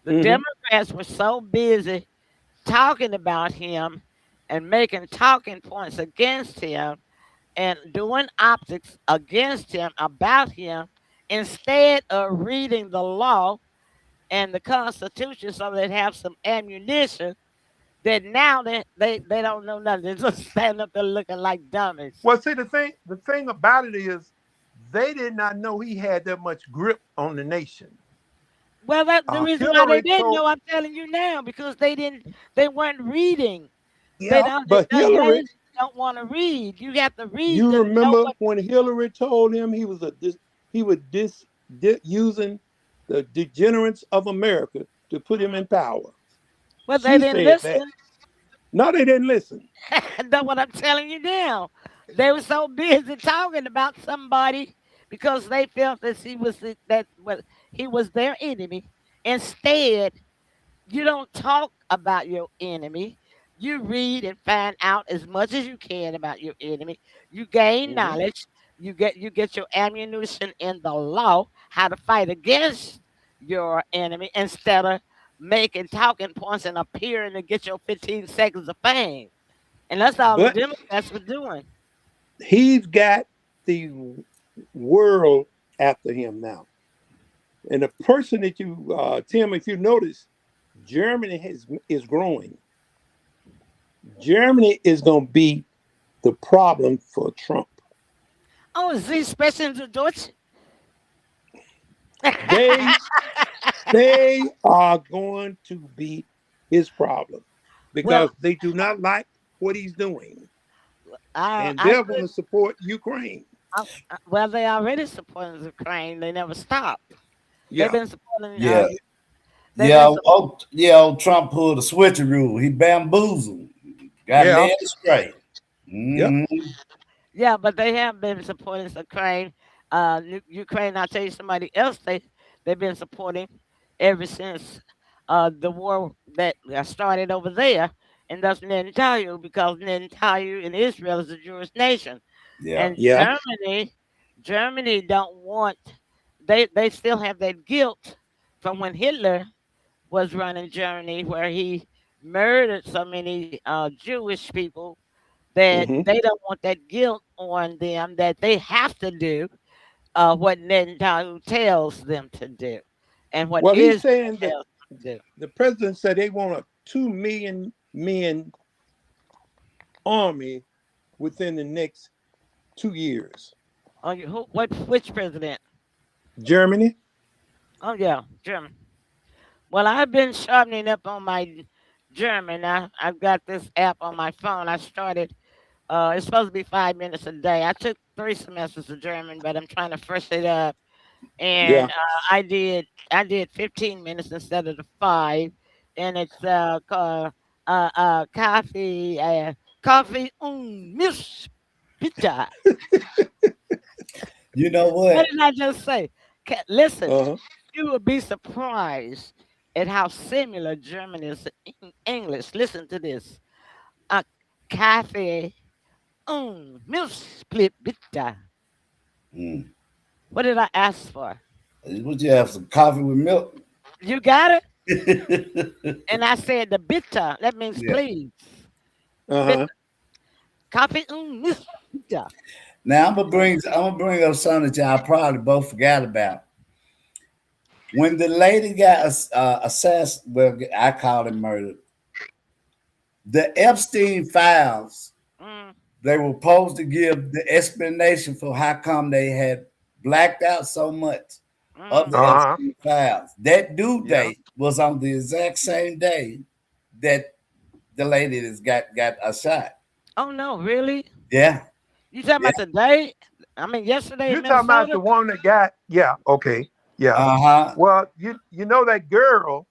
the
Mhm.
Democrats were so busy talking about him and making talking points against him and doing optics against him about him instead of reading the law and the Constitution so they'd have some ammunition that now they don't know nothing. They just stand up there looking like dummies.
Well, see, the thing about it is, they did not know he had that much grip on the nation.
Well, that's the reason why they
Hillary
didn't
told,
know. I'm telling you now because they weren't reading. They
yeah,
don't.
but
The
Hillary,
ladies don't want to read. You have to read
you
to know
remember
what.
when Hillary told him he was using the degenerates of America to put him
Mhm.
in power.
Well, they
She
didn't
said that.
listen.
No, they didn't listen.
That's what I'm telling you now. They were so busy talking about somebody because they felt that he was their enemy. Instead, you don't talk about your enemy. You read and find out as much as you can about your enemy. You gain
Mhm.
knowledge. You get your ammunition in the law how to fight against your enemy instead of making talking points and appearing to get your 15 seconds of fame. And that's all the
But
Democrats were doing.
he's got the world after him now. And the person that you, Tim, if you notice, Germany is growing. Germany is going to be the problem for Trump.
Oh, Sie sprechen zu Deutsch?
They they are going to be his problem
well,
because they do not like what he's doing, and
I
they're going to
could.
support Ukraine.
Well, they already supporting Ukraine. They never stopped. They've
Yeah,
been supporting.
yeah.
They've been.
Old Trump pulled a switcheroo. He bamboozled. Got
yeah,
led astray.
yep.
Hmm.
Yeah, but they have been supporting Ukraine. Ukraine. I'll tell you somebody else. They've been supporting ever since the war that started over there, and that's Netanyahu because Netanyahu in Israel is a Jewish nation.
Yeah.
And
Yeah.
Germany don't want. They still have that guilt from when Hitler was running Germany, where he murdered so many Jewish people that
Hmm.
they don't want that guilt on them that they have to do what Netanyahu tells them to do, and what
Well, he's
Israel
saying that
tells them to do.
the president said they want a 2 million men army within the next 2 years.
Oh, which president?
Germany.
Oh yeah, German. Well, I've been sharpening up on my German. I've got this app on my phone. I started. It's supposed to be 5 minutes a day. I took 3 semesters of German, but I'm trying to fresh it up. And
Yeah.
I did 15 minutes instead of the five, and it's coffee, coffee, miss pizza.
You know
What
what?
did I just say? Listen,
Uh-huh.
you would be surprised at how similar German is in English. Listen to this. A Kaffee und Milchsplit bitte.
Mm.
What did I ask for?
Would you have some coffee with milk?
You got it?
Yeah.
And I said the bitte. That means please.
Uh-huh.
Bitte. Kaffee und Milchsplit.
Now I'm gonna bring up something that y'all probably both forgot about. When the lady got assassinated, well, I call it murder. The Epstein files,
Mm,
they were supposed to give the explanation for how come they had blacked out so much of the
mm.
Uh-huh.
Epstein files. That due
Yeah.
date was on the exact same day that the lady that's got a shot.
Oh no, really?
Yeah,
You talking
yeah.
about today? I mean yesterday in
You talking about the
Minnesota?
one that got, yeah, okay. Yeah.
Uh-huh.
Well, you know that girl,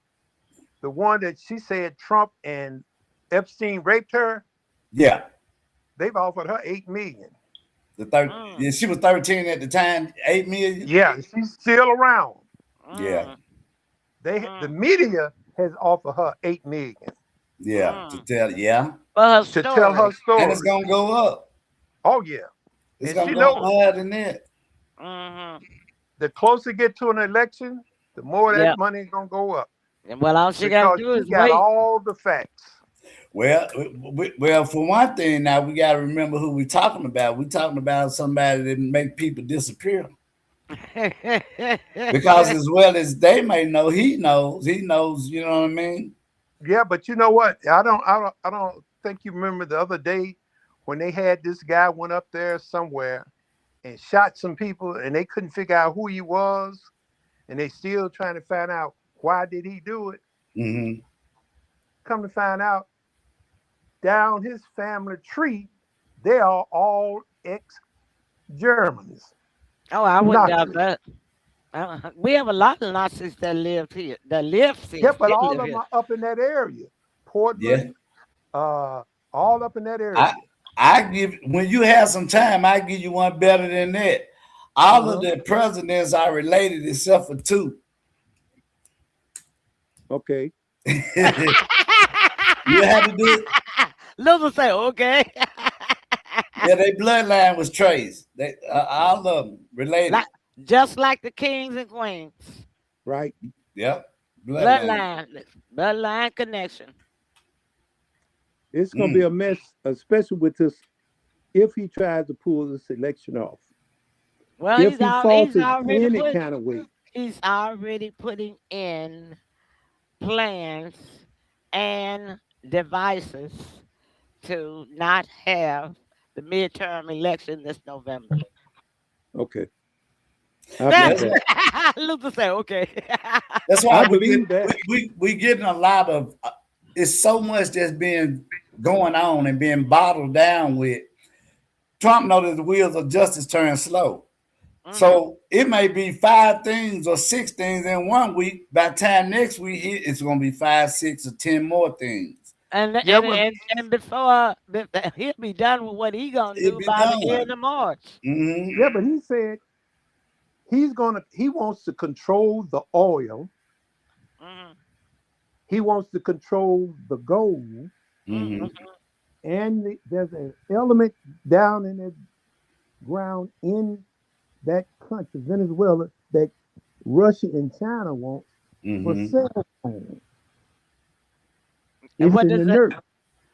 the one that she said Trump and Epstein raped her,
Yeah.
they've offered her 8 million.
Mm,
Yeah, she was 13 at the time, 8 million.
Yeah, she's still around.
Yeah,
mm,
The
mm,
media has offered her 8 million
yeah. To
mm.
tell, yeah.
For her
to tell her
story.
And it's
story.
gonna go up.
Oh yeah.
It's
And
gonna
she
go
knows
Mm,
up higher than that.
mm-hmm.
the closer you get to an election, the more that
Yep.
money is gonna go up
And well, all she got to
because
do
she
is
got
wait.
all the facts.
Well, well, for one thing, now we gotta remember who we're talking about. We're talking about somebody that make people disappear. Because as well as they may know, he knows. He knows. You know what I mean?
Yeah, but you know what? I don't think you remember the other day when they had this guy went up there somewhere and shot some people and they couldn't figure out who he was and they still trying to find out why did he do it.
Hmm.
Come to find out, down his family tree, they are all ex-Germans,
Oh, I wouldn't doubt
Nazis.
that. We have a lot of Nazis that live here, that live here,
Yeah, but
still
all of
live
them
here.
are up in that area.
Yeah.
Portland, uh, all up in that
I
area.
I give when you have some time, I give you one better than that. All of
Uh-huh.
the presidents are related except for two.
Okay.
You had to do it.
Luther say, okay.
Yeah, their bloodline was traced. They all of them related.
Like, just like the kings and queens.
Right.
Yep, bloodline.
Bloodline. Bloodline connection.
It's going to be
Mm.
a mess, especially with this, if he tries to pull this election off.
Well,
If he
he's
falters
already
any
put
kind of way.
he's already putting in plans and devices to not have the midterm election this November.
Okay. I believe
That's
that.
Luther say, okay.
that's why
I believe that.
we getting a lot of. It's so much that's being going on and being bottled down with. Trump know that the wheels of justice turn slow.
Mhm.
So it may be 5 things or 6 things in one week. By the time next week hit, it's going to be 5, 6, or 10 more things.
And
Yeah,
and
well,
and, and before he'll be done with what he gonna
It'll
do
be
by the end
done.
of March.
Hmm.
yeah, but he said he wants to control the oil.
Mhm,
He wants to control the gold.
Hmm.
mhm.
And there's an element down in the ground in that country, Venezuela, that Russia and China want for
Hmm.
cell phones.
And
It's
what
in
does
the
the
earth.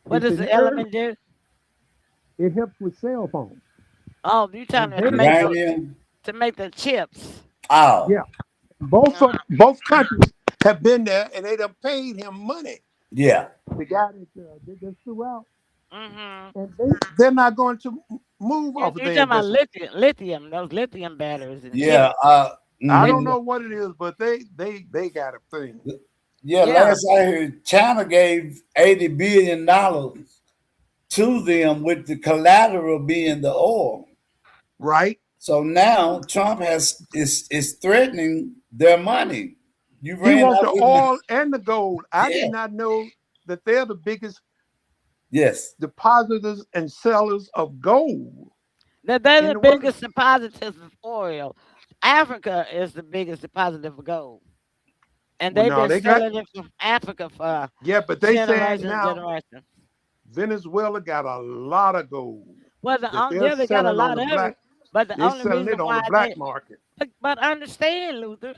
what
It's
does
in
the
the earth.
element do?
It helps with cell phones.
Oh, you telling
And
me
they,
Uranium.
to make the chips?
Oh,
yeah, both countries have been there and they done paid him money.
yeah.
The guy that they just threw out,
Mm-hmm.
and they're not going to move
You
off of
you
their
talking about
investment.
lithium, those lithium batteries and
Yeah.
chips.
I
Mhm.
don't know what it is, but they got a thing.
Yeah.
Yeah.
Last I heard, China gave $80 billion to them with the collateral being the oil.
Right?
So now Trump is threatening their money. You
He
ran
wants
out
the
with
oil and the gold. I
yeah.
did not know that they're the biggest
Yes.
depositors and sellers of gold.
They're
in
the
the world.
biggest depositors of oil. Africa is the biggest depositor of gold, and
Well,
they've
no,
been
they got,
selling it from Africa for
yeah, but they saying
generation and
now
generation.
Venezuela got a lot of gold
Well,
that they're
yeah, they got a
selling on
lot
the
of it,
black.
but the
They
only
selling
reason
it on the
why they
black market.
but understand, Luther,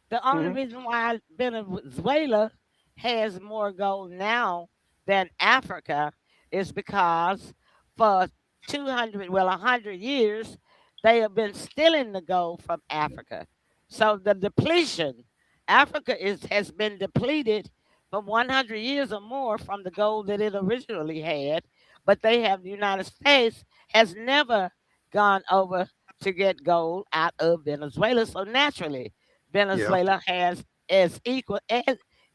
the only
Hmm.
reason why Venezuela has more gold now than Africa is because for 200, well, 100 years, they have been stealing the gold from Africa. So the depletion, Africa has been depleted for 100 years or more from the gold that it originally had, but the United States has never gone over to get gold out of Venezuela. So naturally,
Yeah.
Venezuela has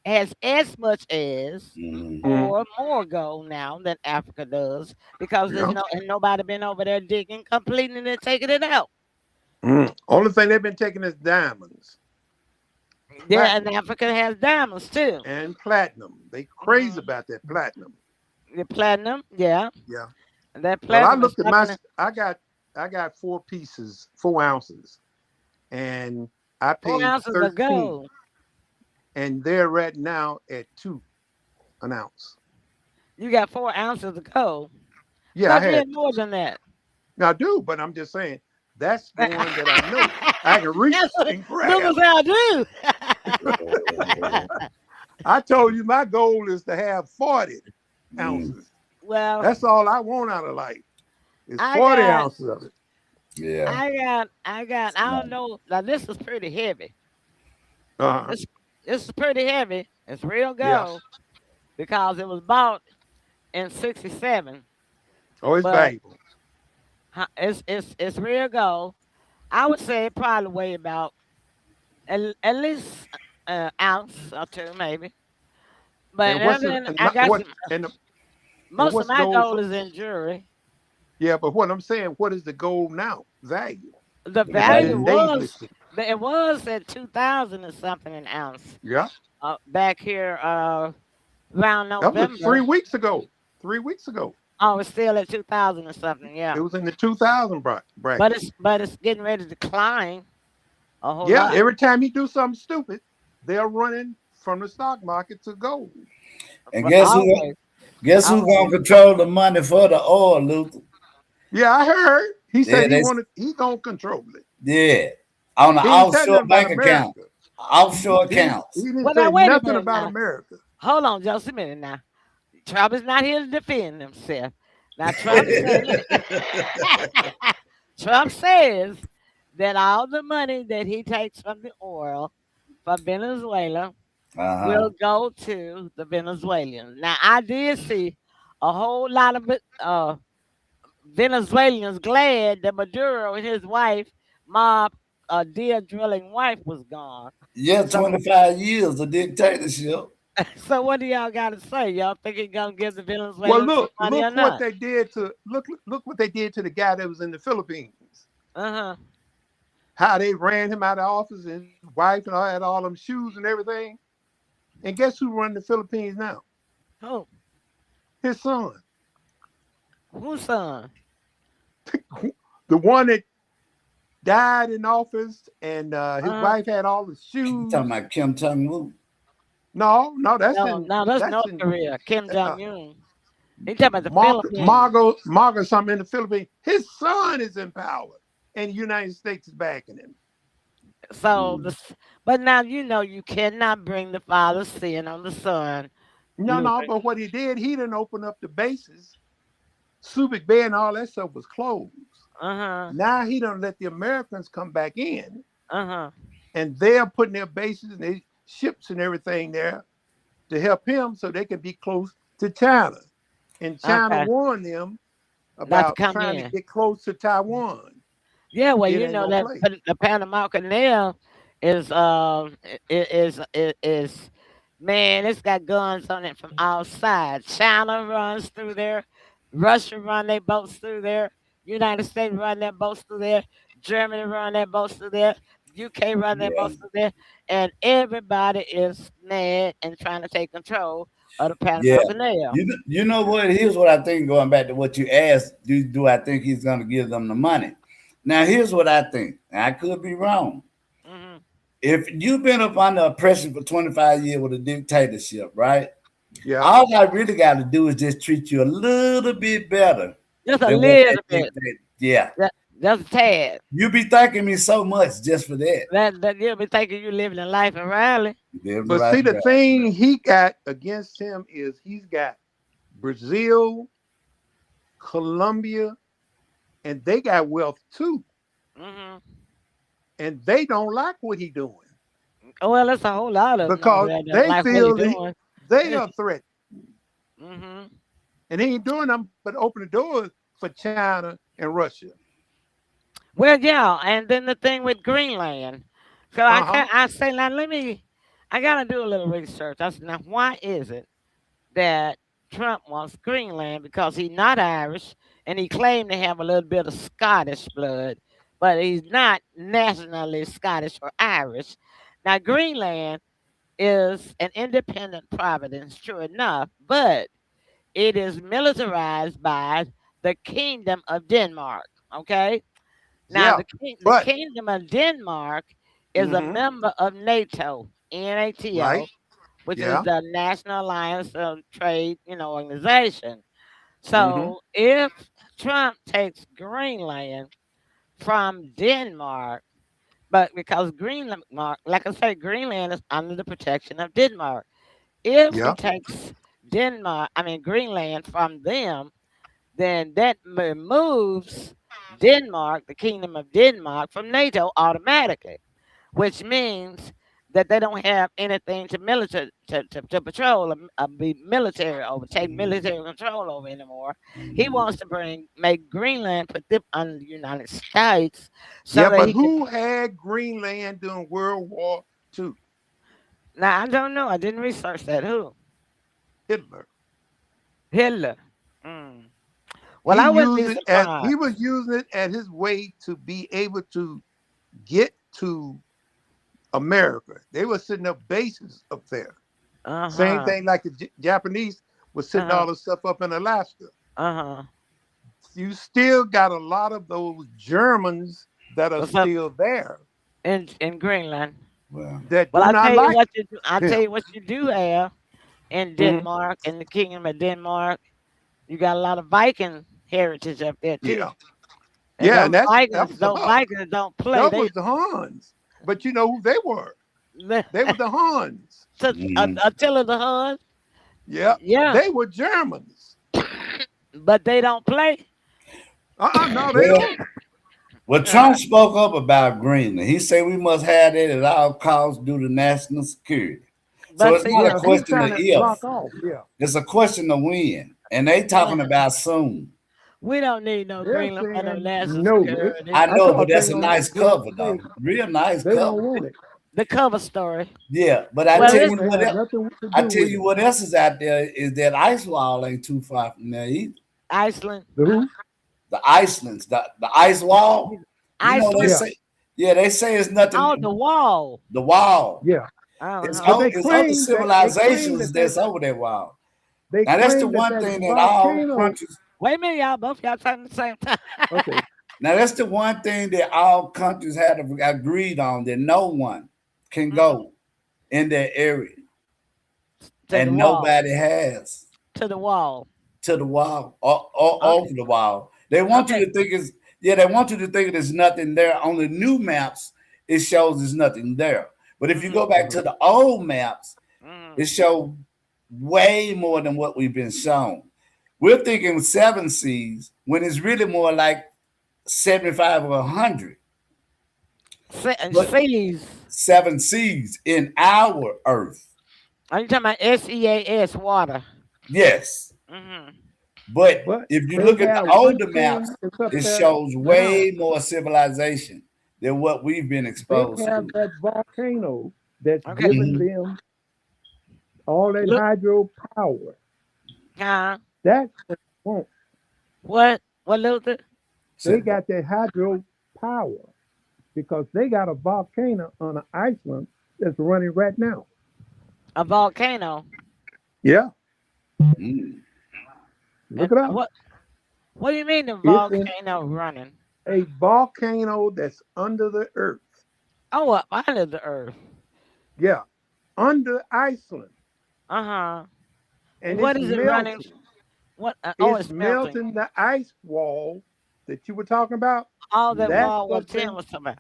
as much as
Mhm.
Hmm.
or more gold now than Africa does because
Yeah.
and nobody been over there digging, completing it, and taking it out.
Mm. Only thing they've been taking is diamonds,
Yeah, and
platinum,
Africa has diamonds too.
and platinum. They crazy
Hmm.
about that platinum.
The platinum, yeah,
Yeah.
and that
Well, I
platinum is
looked at my.
something.
I got 4 pieces, 4 ounces, and I
Four
paid
ounces of
13,
gold.
and they're right now at 2 an ounce.
You got 4 ounces of gold.
Yeah, I
Thought you
had.
had more than that.
Now I do, but I'm just saying that's the one that I know I can reach
That's what
and grab.
Lucas I do.
I told you my goal is to have 40
Mm.
ounces.
Well,
That's all I want out of life is
I
40
got,
ounces of it.
Yeah.
I don't know. Now this is pretty heavy.
Uh-huh.
This, this is pretty heavy. It's real
Yeah.
gold because it was bought in '67,
Oh, it's
but
valuable.
it's real gold. I would say it probably weigh about at least an ounce or two, maybe. But
And what's
other
it?
than
And
I got
what?
some,
And
most of
what's
my
gold
gold
for?
is in jewelry.
Yeah, but what I'm saying, what is the gold now value?
The
If it's
value
in days
was
listed.
it was at 2,000 or something an ounce
Yeah,
back here around
that was
November.
3 weeks ago. 3 weeks ago,
Oh, it's still at 2,000 or something,
it
yeah.
was in the 2000
But
bracket.
it's getting ready to decline a whole
Yeah,
lot.
every time you do something stupid, they're running from the stock market to gold.
And
But
guess
always,
who gonna
always.
control the money for the oil, Luther?
Yeah, I heard. He said
Yeah,
he wanted. He gonna control it.
yeah, on an
He ain't said
offshore
nothing about
bank account,
America.
offshore
He
accounts.
didn't
Well, now
say
wait a
nothing
minute
about
now.
America.
Hold on just a minute now. Trump is not here to defend himself. Now Trump said Trump says that all the money that he takes from the oil from Venezuela
Uh-huh.
will go to the Venezuelans. Now I did see a whole lot of Venezuelans glad that Maduro and his wife, mob, dear drilling wife, was gone.
Yeah,
So,
25 years of dictatorship.
so what do y'all got to say? Y'all think he gonna give the
Well,
Venezuelans some
look,
money or
look what
not?
they did to look what they did to the guy that was in the Philippines.
Uh huh.
How they ran him out of office and his wife and all had all them shoes and everything. And guess who run the Philippines now?
Who?
His son,
Whose son?
the one that died in office, and his
Uh,
wife had all the
You talking
shoes.
about Kim Jong Un?
No, no,
no, no, that's
that's
North
in
Korea. Kim
uh,
Jong Un. He talking about the Philippines.
Margot something in the Philippines. His son is in power, and the United States is backing him.
So
Mm.
but now you know you cannot bring the father's sin on the son,
No, no,
Luther.
but what he did, he didn't open up the bases. Subic Bay and all that stuff was closed.
Uh huh.
Now he don't let the Americans come back in,
Uh huh.
and they're putting their bases and their ships and everything there to help him so they can be close to China. And China
Okay.
warned them
Not to
about
come
trying to
in.
get close to Taiwan.
Yeah, well,
It
you
ain't
know
gonna
that
play.
the Panama Canal is is man, it's got guns on it from all sides. China runs through there, Russia run their boats through there, United States run their boats through there, Germany run their boats through there, UK run their
Yeah.
boats through there, and everybody is mad and trying to take control of the
Yeah.
Panama Canal.
You know what? Here's what I think. Going back to what you asked, do I think he's going to give them the money? Now, here's what I think. I could be wrong.
Hmm.
If you've been up under oppression for 25 years with a dictatorship, right?
Yeah.
All I really got to do is just treat you a little bit better
Just a
than what that
little bit.
dictator. Yeah.
Just a tad.
You be thanking me so much just for that.
That you'll be thinking you living a life in Raleigh.
But see, the thing he got against him is he's got Brazil, Colombia, and they got wealth too.
Hmm.
And they don't like what he doing
Well, that's a whole lot of them
because
over there that
they
like what
feel
he doing.
they are threatened.
Hmm.
And he ain't doing them but open the doors for China and Russia.
Well, yeah, and then the thing with Greenland. So
Uh-huh.
I say now I gotta do a little research. I said now why is it that Trump wants Greenland because he's not Irish and he claimed to have a little bit of Scottish blood, but he's not nationally Scottish or Irish. Now Greenland is an independent province, true enough, but it is militarized by the Kingdom of Denmark. Okay. Now,
Yeah.
the
But
Kingdom of Denmark is a
mhm,
member of NATO, NATO,
right.
which is
Yeah.
the National Alliance of Trade, organization.
Hmm.
So, if Trump takes Greenland from Denmark, but because Greenland, like I say, Greenland is under the protection of Denmark. If he
Yeah.
takes Greenland from them, then that removes Denmark, the Kingdom of Denmark, from NATO automatically, which means that they don't have anything to patrol or be military over, take military control over anymore. He wants to make Greenland, put them under the United States, so
Yeah.
that
But
he can.
who had Greenland during World War II?
Now I don't know. I didn't research that. Who?
Hitler.
Hitler. Mm. Well,
He
I wouldn't
used
be
it as
surprised.
he was using it as his way to be able to get to America. They were setting up bases up there.
Uh
Same
huh.
thing like the Japanese was
Uh
setting
huh.
all the stuff up in Alaska.
Uh huh.
You still got a lot of those Germans that are
What's up
still there
in Greenland?
Well,
that
Well,
do
I'll
not
tell you
like
what you do. I'll
him.
tell you what you do have in
Mhm.
Denmark, in the Kingdom of Denmark. You got a lot of Viking heritage up there too,
Yeah.
and
Yeah, and that was the
Vikings don't play.
that
They
was the Huns. But you know who they were? They were the Huns.
Attila the Hun.
Yeah.
Yeah,
They were Germans.
but they don't play.
No, they
well,
don't.
well,
Uh-huh.
Trump spoke up about Greenland. He said we must have it at all costs due to national security. So
But
it's
see,
not a
Yeah, he's
question of
trying to block
if,
off. Yeah.
it's a question of when. And they
well,
talking about soon.
we don't need no
They're
Greenland for no
saying
national
no.
security.
I
I
know,
saw
but
a
that's
thing
a
on
nice
Instagram
cover
today.
though. Real nice
They don't
cover.
want it.
The cover story.
Yeah, but
They
Well,
don't
it's
want to have nothing to
I
do
tell
with
you
it.
what else is out there is that ice wall ain't too far from there either.
Iceland.
The who?
The Icelands, the ice wall. You know, they
Iceland.
Yeah.
say, yeah, they say it's
Oh, the
nothing.
wall.
The wall.
Yeah.
It's
Uh-huh.
But
it's other civilizations that's over that wall.
they
Now that's the
claim that
one
that
thing that all
volcano.
countries.
Wait a minute, y'all. Both y'all talking at the same time.
Okay.
Now that's the one thing that all countries had agreed on that no one can
Mhm.
go in that area,
To the
and
wall.
nobody has
To the wall.
to the wall or
Okay.
over the wall. They want
Okay.
you to think it's yeah. They want you to think there's nothing there. On the new maps, it shows there's nothing there. But if you
Mhm.
go back to the old maps,
Mhm.
it shows way more than what we've been shown. We're thinking 7 seas when it's really more like 75 or 100. But
Seas.
7 seas in our earth.
Are you talking about SEAS water?
Yes.
Hmm.
But
But
if you
they
look at the
have one
older
thing
maps,
that's up
it
there
shows
now.
way more civilization than what we've been
They
exposed
have
to.
that volcano that's
Okay.
giving
Mhm.
them all that
Look.
hydropower.
Huh?
That's what they want.
What? What, Luther?
They
So,
got that hydropower because they got a volcano on Iceland that's running right now.
A volcano.
Yeah.
Mm.
Look it up.
What do you mean the
It's in
volcano running?
a volcano that's under the earth.
Oh, up under the earth.
Yeah, under Iceland,
Uh-huh.
and
What
it's
is it running?
melting.
What? Oh,
It's
it's melting.
melting the ice wall that you were talking about.
All that
Mm.
That's
wall
what's
what Tim
been
was talking about.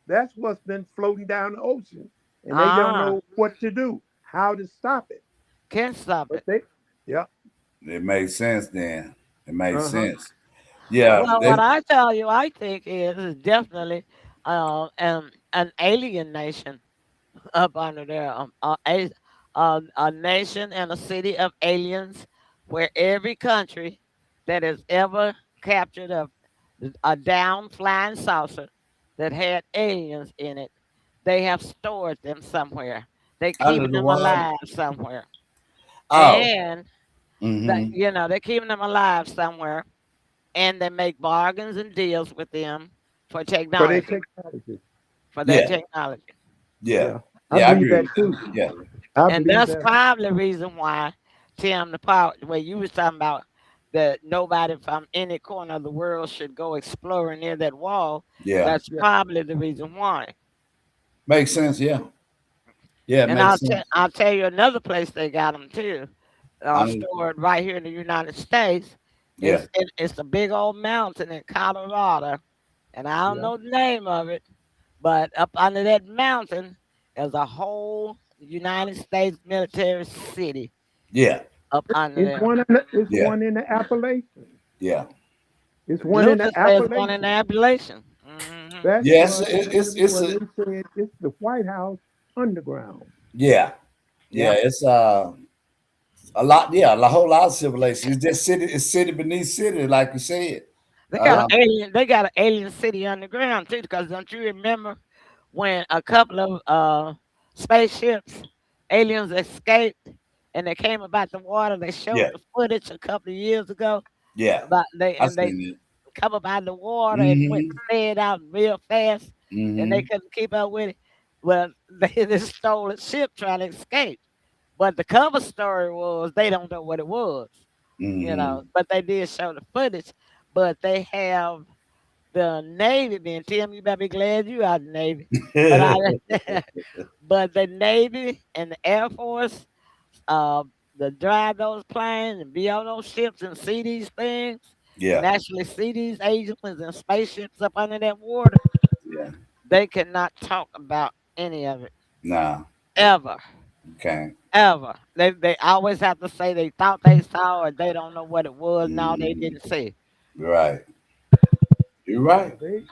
that's what's been floating down the ocean, and they don't
Ah,
know what to do, how to stop it.
can't stop
But
it.
they, yeah,
It makes sense then. It makes
uh huh,
sense. Yeah.
yeah,
Well, what I tell you, I think is definitely an alien nation up under there. A nation and a city of aliens where every country that has ever captured a down flying saucer that had aliens in it, they have stored them somewhere. They
Under
keeping
the
them
water.
alive somewhere.
Oh.
And that
Mm-hmm.
they're keeping them alive somewhere and they make bargains and deals with them for
for their
technology,
technology.
for their
Yeah.
technology.
Yeah.
Yeah, I
Yeah. I
believe
agree
that
with
too.
that. Yeah.
I
And
believe
that's
that.
probably the reason why Tim the power where you was talking about that nobody from any corner of the world should go exploring near that wall.
Yeah.
That's
Yeah,
probably the reason why.
Makes sense. Yeah. Yeah. It
And
makes sense.
I'll tell you another place they got them too,
I,
stored right here in the United States.
yeah.
It's a big old mountain in Colorado, and I don't
yeah.
know the name of it, but up under that mountain is a whole United States military city
Yeah.
up under
It's
there.
one in the, it's
Yeah.
one in the Appalachians.
Yeah.
It's one in
Luther
the
says one in the
Appalachians.
Appalachian. Hmm.
Yes. It's
Well,
a
they said it's the White House underground.
yeah. Yeah.
Yeah,
It's a lot. Yeah. A whole lot of civilization. It's just city. It's city beneath city, like you said.
They got an
Um.
alien. They got an alien city underground too. Because don't you remember when a couple of spaceships, aliens escaped, and they came about the water? They showed
Yeah.
the footage a couple of years ago
Yeah.
about
I
they
seen it.
come up out of the water and went
Mm-hmm.
sped out real fast, and they
Mm-hmm.
couldn't keep up with it. Well, they just stole a ship trying to escape. But the cover story was they don't know what it was,
Mm-hmm.
But they did show the footage. But they have the Navy being Tim, you better be glad you out of the Navy. But but the Navy and the Air Force, uh, to drive those planes and be on those ships and see these things and
Yeah.
actually see these aliens and spaceships up under that water,
Yeah.
they cannot talk about any of it
Nah.
ever.
Okay.
Ever. They always have to say they thought they saw or they don't know what it was. No, they
Mm-hmm.
didn't see.
Right. You're right.
they,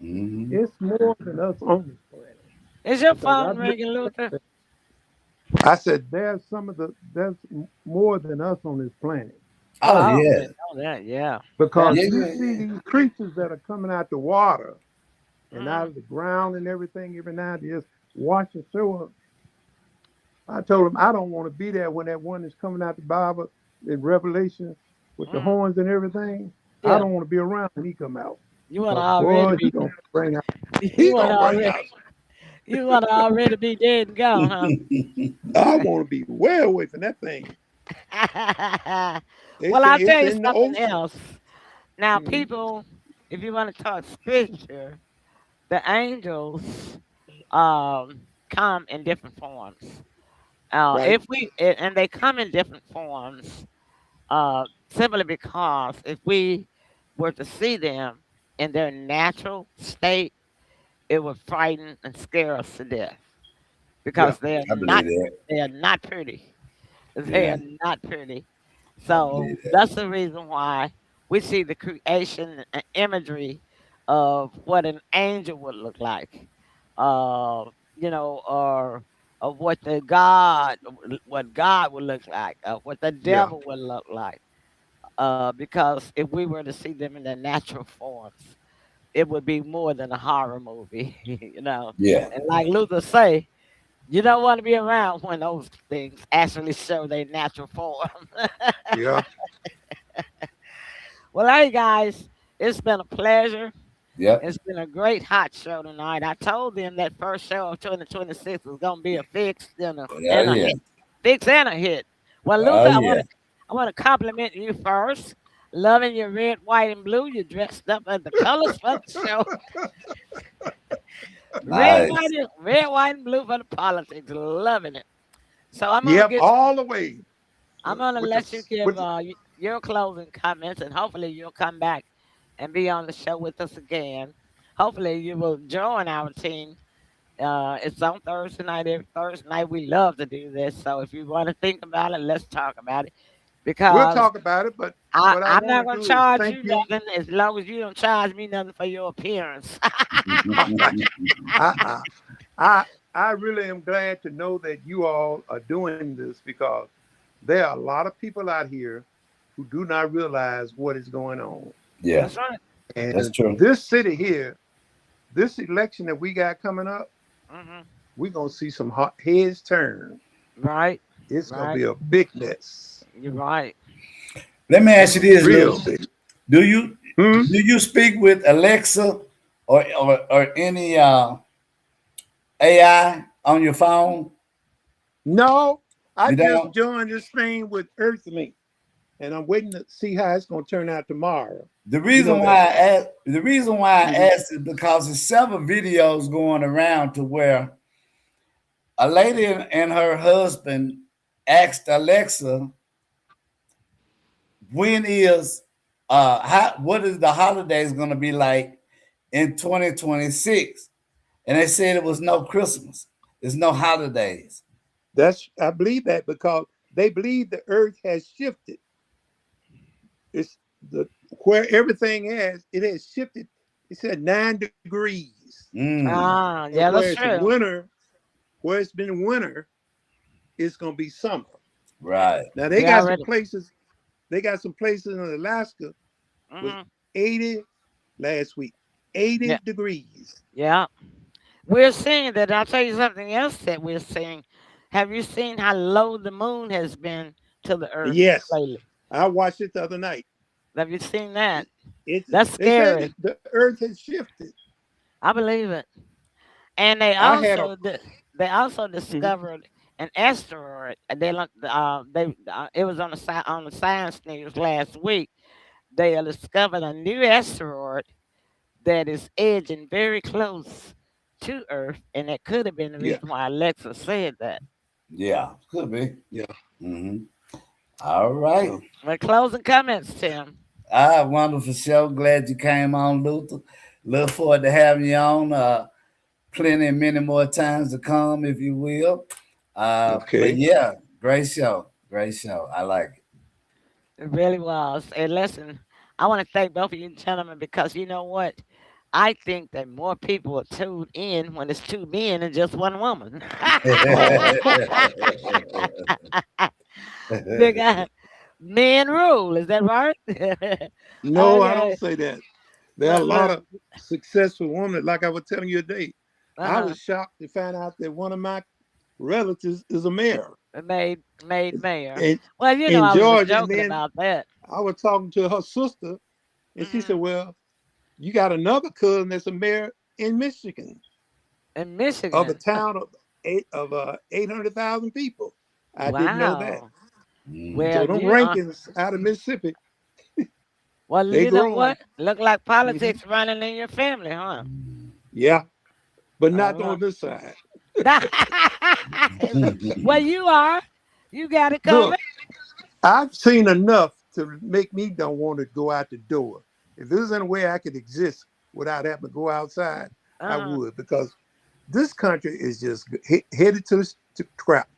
Mm-hmm.
it's more than us on this planet.
Is your
Because
phone ringing, Luther?
I said there's more than us on this planet.
Oh,
Oh
I
yeah.
already know that. Yeah.
Because
Yeah.
Definitely.
you
Yeah.
see
Yeah.
these creatures that are coming out the water and out
Mm,
of the ground and everything every now and then just watch and show up. I told him I don't want to be there when that one is coming out the Bible in Revelation with the
mm.
horns and everything. I
Yeah.
don't want to be around when he come out.
You want to
Cause
already
boy, he
be.
gonna bring out
You
he
want to
gonna bring
already.
out
You want to already be dead and gone,
I want to be way away from that thing.
huh?
They
Well,
say
I'll
it's
tell you
in the
something
ocean.
else. Now,
Mhm.
people, if you want to talk scripture, the angels come in different forms.
Right.
If we and they come in different forms, simply because if we were to see them in their natural state, it would frighten and scare us to death
Yeah.
because
I believe that.
they are not pretty. They
Yeah.
are not pretty.
I
So
believe that.
that's the reason why we see the creation and imagery of what an angel would look like, uh, or of what God would look like, of what the
Yeah.
devil would look like. Because if we were to see them in their natural forms, it would be more than a horror movie,
Yeah.
And like Luther say, you don't want to be around when those things actually show their natural form.
Yeah.
Well, hey guys, it's been a pleasure.
Yep.
It's been a great hot show tonight. I told them that first show of 2026 was gonna be a fix and
Oh
a
yeah.
hit. Fix and a hit. Well,
Oh
Luther,
yeah.
I want to compliment you first. Loving your red, white, and blue. You dressed up as the colors for the show.
Nice.
Red, white, and blue for the politics. Loving it. So I'm gonna
Yep,
get.
all the way.
I'm gonna
With the
let you give your closing comments, and hopefully you'll come back and be on the show with us again. Hopefully you will join our team. It's on Thursday night. Every Thursday night, we love to do this. So if you want to think about it, let's talk about it.
we'll
Because
talk about it, but
I,
what I
I'm
want
not
to
gonna
do is
charge
thank
you
you.
nothing as long as you don't charge me nothing for your appearance.
I, I I really am glad to know that you all are doing this because there are a lot of people out here who do not realize what is going on.
Yeah,
That's right.
that's
And
true.
this city here, this election that we got coming up,
Hmm.
we're gonna see some hot heads turn.
Right.
It's gonna
Right.
be a big mess,
You're right.
Let me ask you this,
real
Lou.
big.
Do you
Hmm?
do you speak with Alexa or any AI on your phone?
No, I
You
just
don't.
joined this thing with Earthlink, and I'm waiting to see how it's gonna turn out tomorrow.
The
You
reason
know
why
that.
I
Mhm.
asked is because there's several videos going around to where a lady and her husband asked Alexa, when is what is the holidays going to be like in 2026? And they said it was no Christmas. There's no holidays.
That's I believe that because they believe the Earth has shifted. It's the where everything it has shifted. It said 9 degrees.
Mm,
And
Yeah,
where
that's
it's
true.
winter, where it's been winter, it's gonna be summer.
right.
Now
We already.
they got some places in Alaska with
Hmm.
80 last week, 80
Yeah.
degrees.
Yeah. We're seeing that. I'll tell you something else that we're seeing. Have you seen how low the moon has been to the earth
Yes,
lately?
I watched it the other night.
Have you seen that?
It
That's
they said
scary.
the Earth has shifted.
I believe it. And
I had a
they also
Mhm.
discovered an asteroid. It was on on the science news last week. They discovered a new asteroid that is edging very close to Earth, and that could have been the
Yeah,
reason why Alexa said that.
Yeah, could be.
yeah.
Hmm. All right.
So
My closing comments, Tim.
Wonderful show. Glad you came on, Luther. Look forward to having you on. Plenty many more times to come, if you will. But
okay.
yeah, great show. Great show. I like it.
It really was. And listen, I want to thank both of you gentlemen because you know what? I think that more people are tuned in when it's two men and just one woman.
Oh
Big men rule, is that right?
no, I don't
Okay.
say that. There are a
Look,
lot
look.
of successful women, like I was telling you today. I
Uh-huh.
was shocked to find out that one of my relatives is a mayor
Made mayor.
in,
Well, you know,
in
I was just
Georgia. And
joking
then
about that.
I was talking to her sister, and she
Hmm.
said, "Well, you got another cousin that's a mayor in Michigan
In
of a
Michigan.
town of 800,000 people." I didn't know that.
Wow.
Mm.
So
Well,
them
you
rankings out of Mississippi,
well,
they
you know
growing.
what? Look like
Hmm.
politics running in your family, huh?
Yeah, but
I
not
don't
on
know.
this side.
Well, you are. You got it covered.
Look, I've seen enough to make me don't want to go out the door. If there's any way I could exist without having to go outside, I
Uh-huh.
would, because this country is just headed to crap.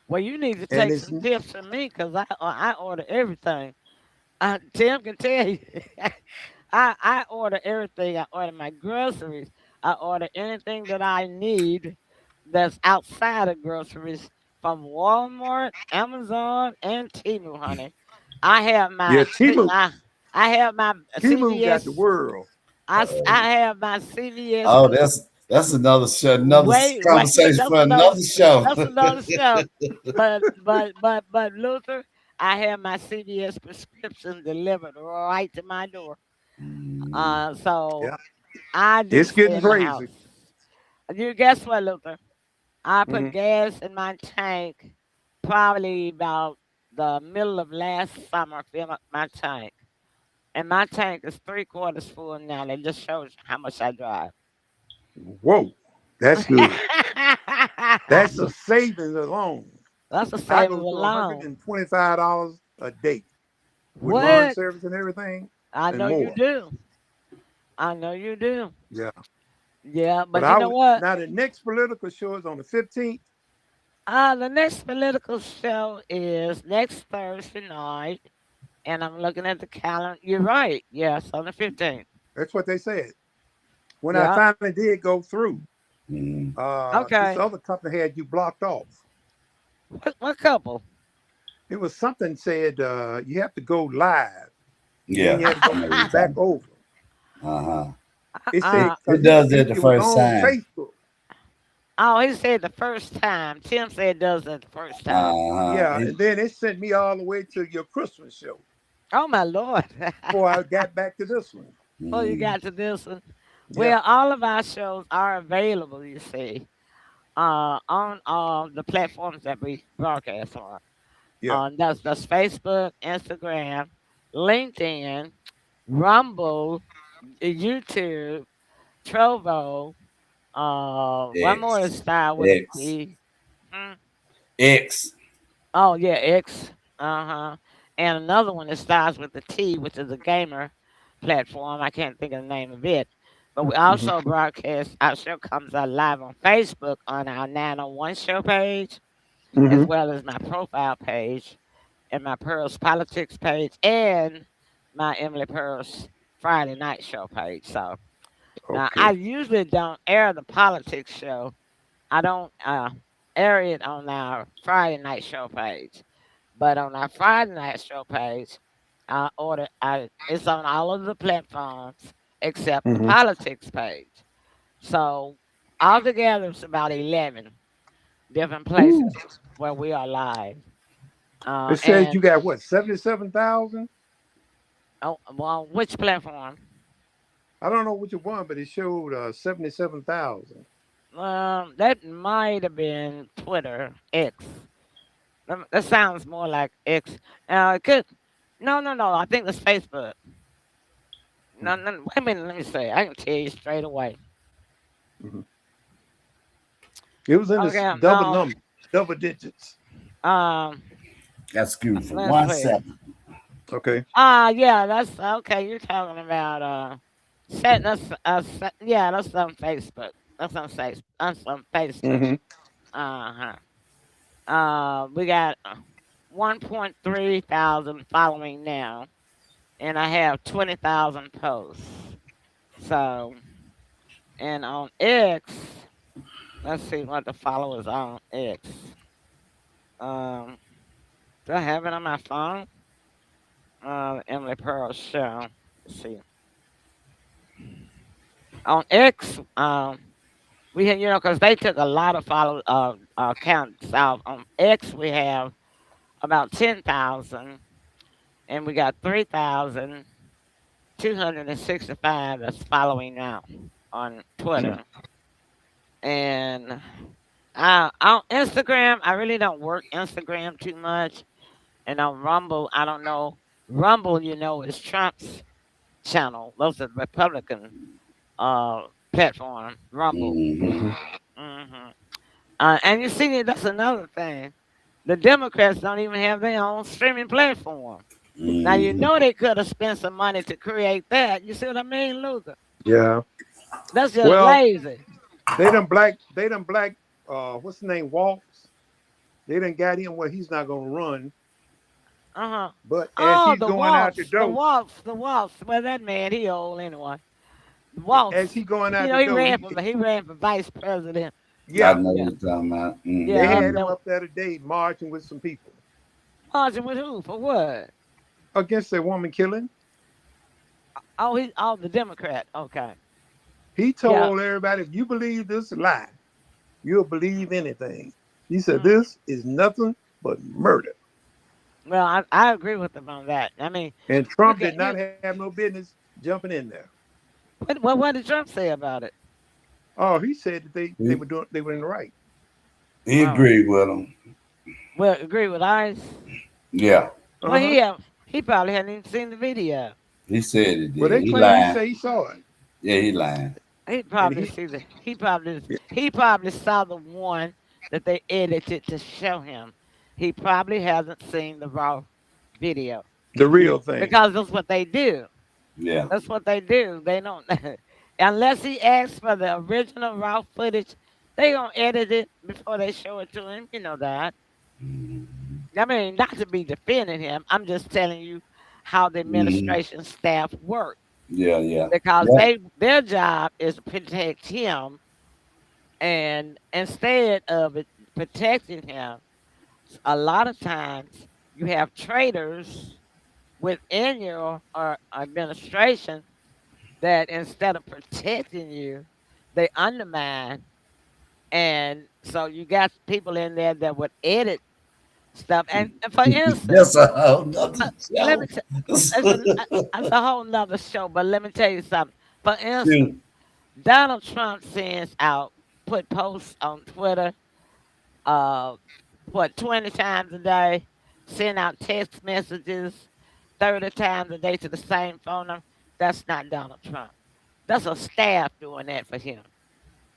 Well, you need to
And
take
it's
some tips from me because I order everything. Tim can tell you. I order everything. I order my groceries. I order anything that I need that's outside of groceries from Walmart, Amazon, and Temu, honey. I have
yeah,
my
Timu
I have my
Timu got the
CVS.
world.
I have my CVS.
Oh, that's another show, another
Wait,
conversation for another show.
that's another show. But Luther, I have my CVS prescription delivered right to my door.
Mm.
So
Yeah,
I do
it's
stay
getting
in the
crazy.
house. You guess what, Luther? I put
Hmm.
gas in my tank probably about the middle of last summer, filled up my tank. And my tank is 3/4 full now. That just shows you how much I drive.
Whoa, that's good. That's a savings alone.
That's a
I
savings
go to
alone.
$125 a day with lawn
What?
service and everything
I
and
know you
more.
do. I know you do.
Yeah.
Yeah,
But
but you know what?
now the next political show is on the 15th.
The next political show is next Thursday night, and I'm looking at the calendar. You're right. Yes, on the 15th.
That's what they said. When I
Yeah.
finally did go through,
Mm.
this
Okay.
other company had you blocked off.
What couple?
It was something said you have to go live, and then
Yeah.
you have to
I know what
go
you're
back
talking
over.
about.
It said
Uh,
It
because
does that the
it was
first
on
time.
Facebook.
oh, he said the first time. Tim said it does it the first time.
Yeah, and then it sent me all the way to your Christmas show
Oh my Lord.
before I got back to this one.
Oh, you
Mm.
got to this one.
Yeah.
Well, all of our shows are available, you see, on the platforms that we broadcast on.
Yeah.
That's Facebook, Instagram, LinkedIn, Rumble, YouTube, Trovo. One more is
X.
style with a
X.
T. Hmm?
X.
Oh yeah, X. Uh-huh. And another one that starts with the T, which is a gamer platform. I can't think of the name of it. But we
Mhm.
also broadcast our show comes out live on Facebook on our 901 show page, as
Mhm.
well as my profile page and my Pearls Politics page and my Emily Pearls Friday night show page. So now I
Okay.
usually don't air the politics show. I don't air it on our Friday night show page. But on our Friday night show page, it's on all of the platforms except the
Mhm.
politics page. So altogether, it's about 11 different
Ooh.
places where we are live.
It says you
And
got what, 77,000?
oh, well, which platform?
I don't know which one, but it showed 77,000.
That might have been Twitter X. That sounds more like X. It could. No, no, no. I think it's Facebook. No, no. Wait a minute. Let me say. I can tell you straight away.
Mhm. It was in the
Okay. No.
double digits.
Um.
That's skewed for
Let's
one
see.
second.
Okay.
Yeah. That's okay. You're talking about set. Yeah. That's on Facebook. That's on Facebook. That's on Facebook.
Mhm.
Uh huh. We got 1.3 thousand following now, and I have 20,000 posts. So, and on X, let's see what the followers are on X. Um, do I have it on my phone? Emily Pearl Show. Let's see. On X, we had, because they took a lot of follow accounts out. On X, we have about 10,000, and we got 3,265 that's following now on Twitter. And on Instagram, I really don't work Instagram too much. And on Rumble, I don't know. Rumble, is Trump's channel. Those are Republican platform. Rumble.
Mm-hmm.
Mhm.
hmm and you see, that's another thing. The Democrats don't even have their own streaming platform. Now you
Mm-hmm.
know they could have spent some money to create that. You see what I mean, Luther?
Yeah.
That's just
Well,
lazy.
they done black what's the name, Waltz? They done got him where he's not gonna run.
Uh huh.
But as
Oh,
he's going out the door,
the waltz. Well, that man, he old anyway. The waltz.
as he going out the
He
door,
ran for vice president.
I
yeah,
know what
Yeah,
you're talking about.
they
yeah.
Mm-hmm.
Up
had him
there
up there today marching with some people
marching with who for what?
against a woman killing.
The Democrat. Okay.
He
Yeah.
told everybody, if you believe this lie, you'll believe anything. He said,
Mm.
this is nothing but murder.
Well, I agree with him on that. I mean,
And
you
Trump did
can
not
you.
have no business jumping in there.
What did Trump say about it?
Oh, he said that they
He,
were in the right.
he
Oh,
agreed with him.
well, agree with Ice.
Yeah,
Well,
Uh-huh.
he probably hadn't even seen the video.
he said it
Well,
did.
they
He
claim he
lying.
say he saw it,
Yeah, he lying.
He
and
probably
he
see the
yeah,
he probably saw the one that they edited to show him. He probably hasn't seen the raw video
the real thing.
because that's what they do.
Yeah.
That's what they do. They don't unless he asks for the original raw footage, they gonna edit it before they show it to him. You know that.
Mhm.
I mean, not to be defending him. I'm just telling you how the
Mhm.
administration staff work
Yeah, yeah.
because
Yeah.
their job is to protect him, and instead of it protecting him, a lot of times you have traitors within your administration that instead of protecting you, they undermine. And so you got people in there that would edit stuff. And for instance,
That's a whole nother
let me
show.
t- it's a whole nother show, but let me tell you something. For instance,
Shoot.
Donald Trump sends out, put posts on Twitter, uh, 20 times a day, send out text messages 30 times a day to the same phone number. That's not Donald Trump. That's a staff doing that for him.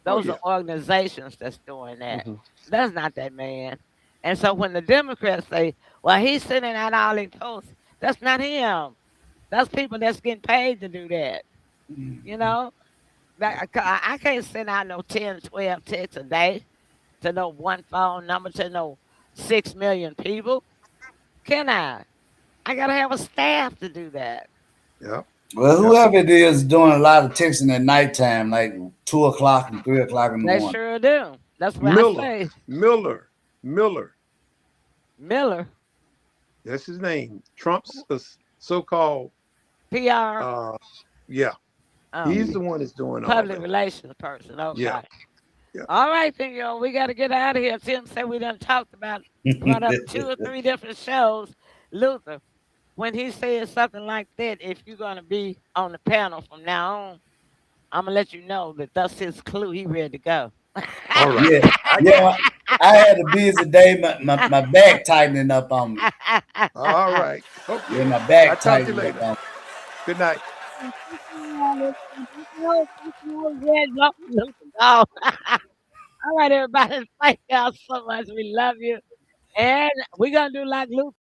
Oh
Those
yeah.
are organizations that's doing that.
Hmm.
That's not that man. And so when the Democrats say, well, he's sending out all these posts, that's not him. That's people that's getting paid to do that. You know, I can't send out no 10, 12 texts a day to no one phone number to no 6 million people. Can I? I got to have a staff to do that.
Yeah.
Well,
Yeah.
whoever it is doing a lot of texting at nighttime, like 2 o'clock and 3 o'clock in the
They
morning.
sure do. That's why I
Miller,
say
Miller.
Miller,
That's his name. Trump's so-called.
PR,
Uh, yeah. He's the
Mm.
one that's doing all
public
that.
relations person.
Yeah.
Okay.
Yeah.
All right, then, yo, we got to get out of here. Tim said we done talked about, brought up 2 or 3 different shows. Luther, when he says something like that, if you're going to be on the panel from now on, I'm going to let you know that that's his clue. He ready to go.
All right.
Yeah,
I got
yeah. I had a busy day. My back tightening up on me.
all right.
Yeah,
Okay.
my
I'll
back
talk to you
tightening up
later.
on
Good night.
All right, everybody. Thank y'all so much. We love you. And we're going to do like Luther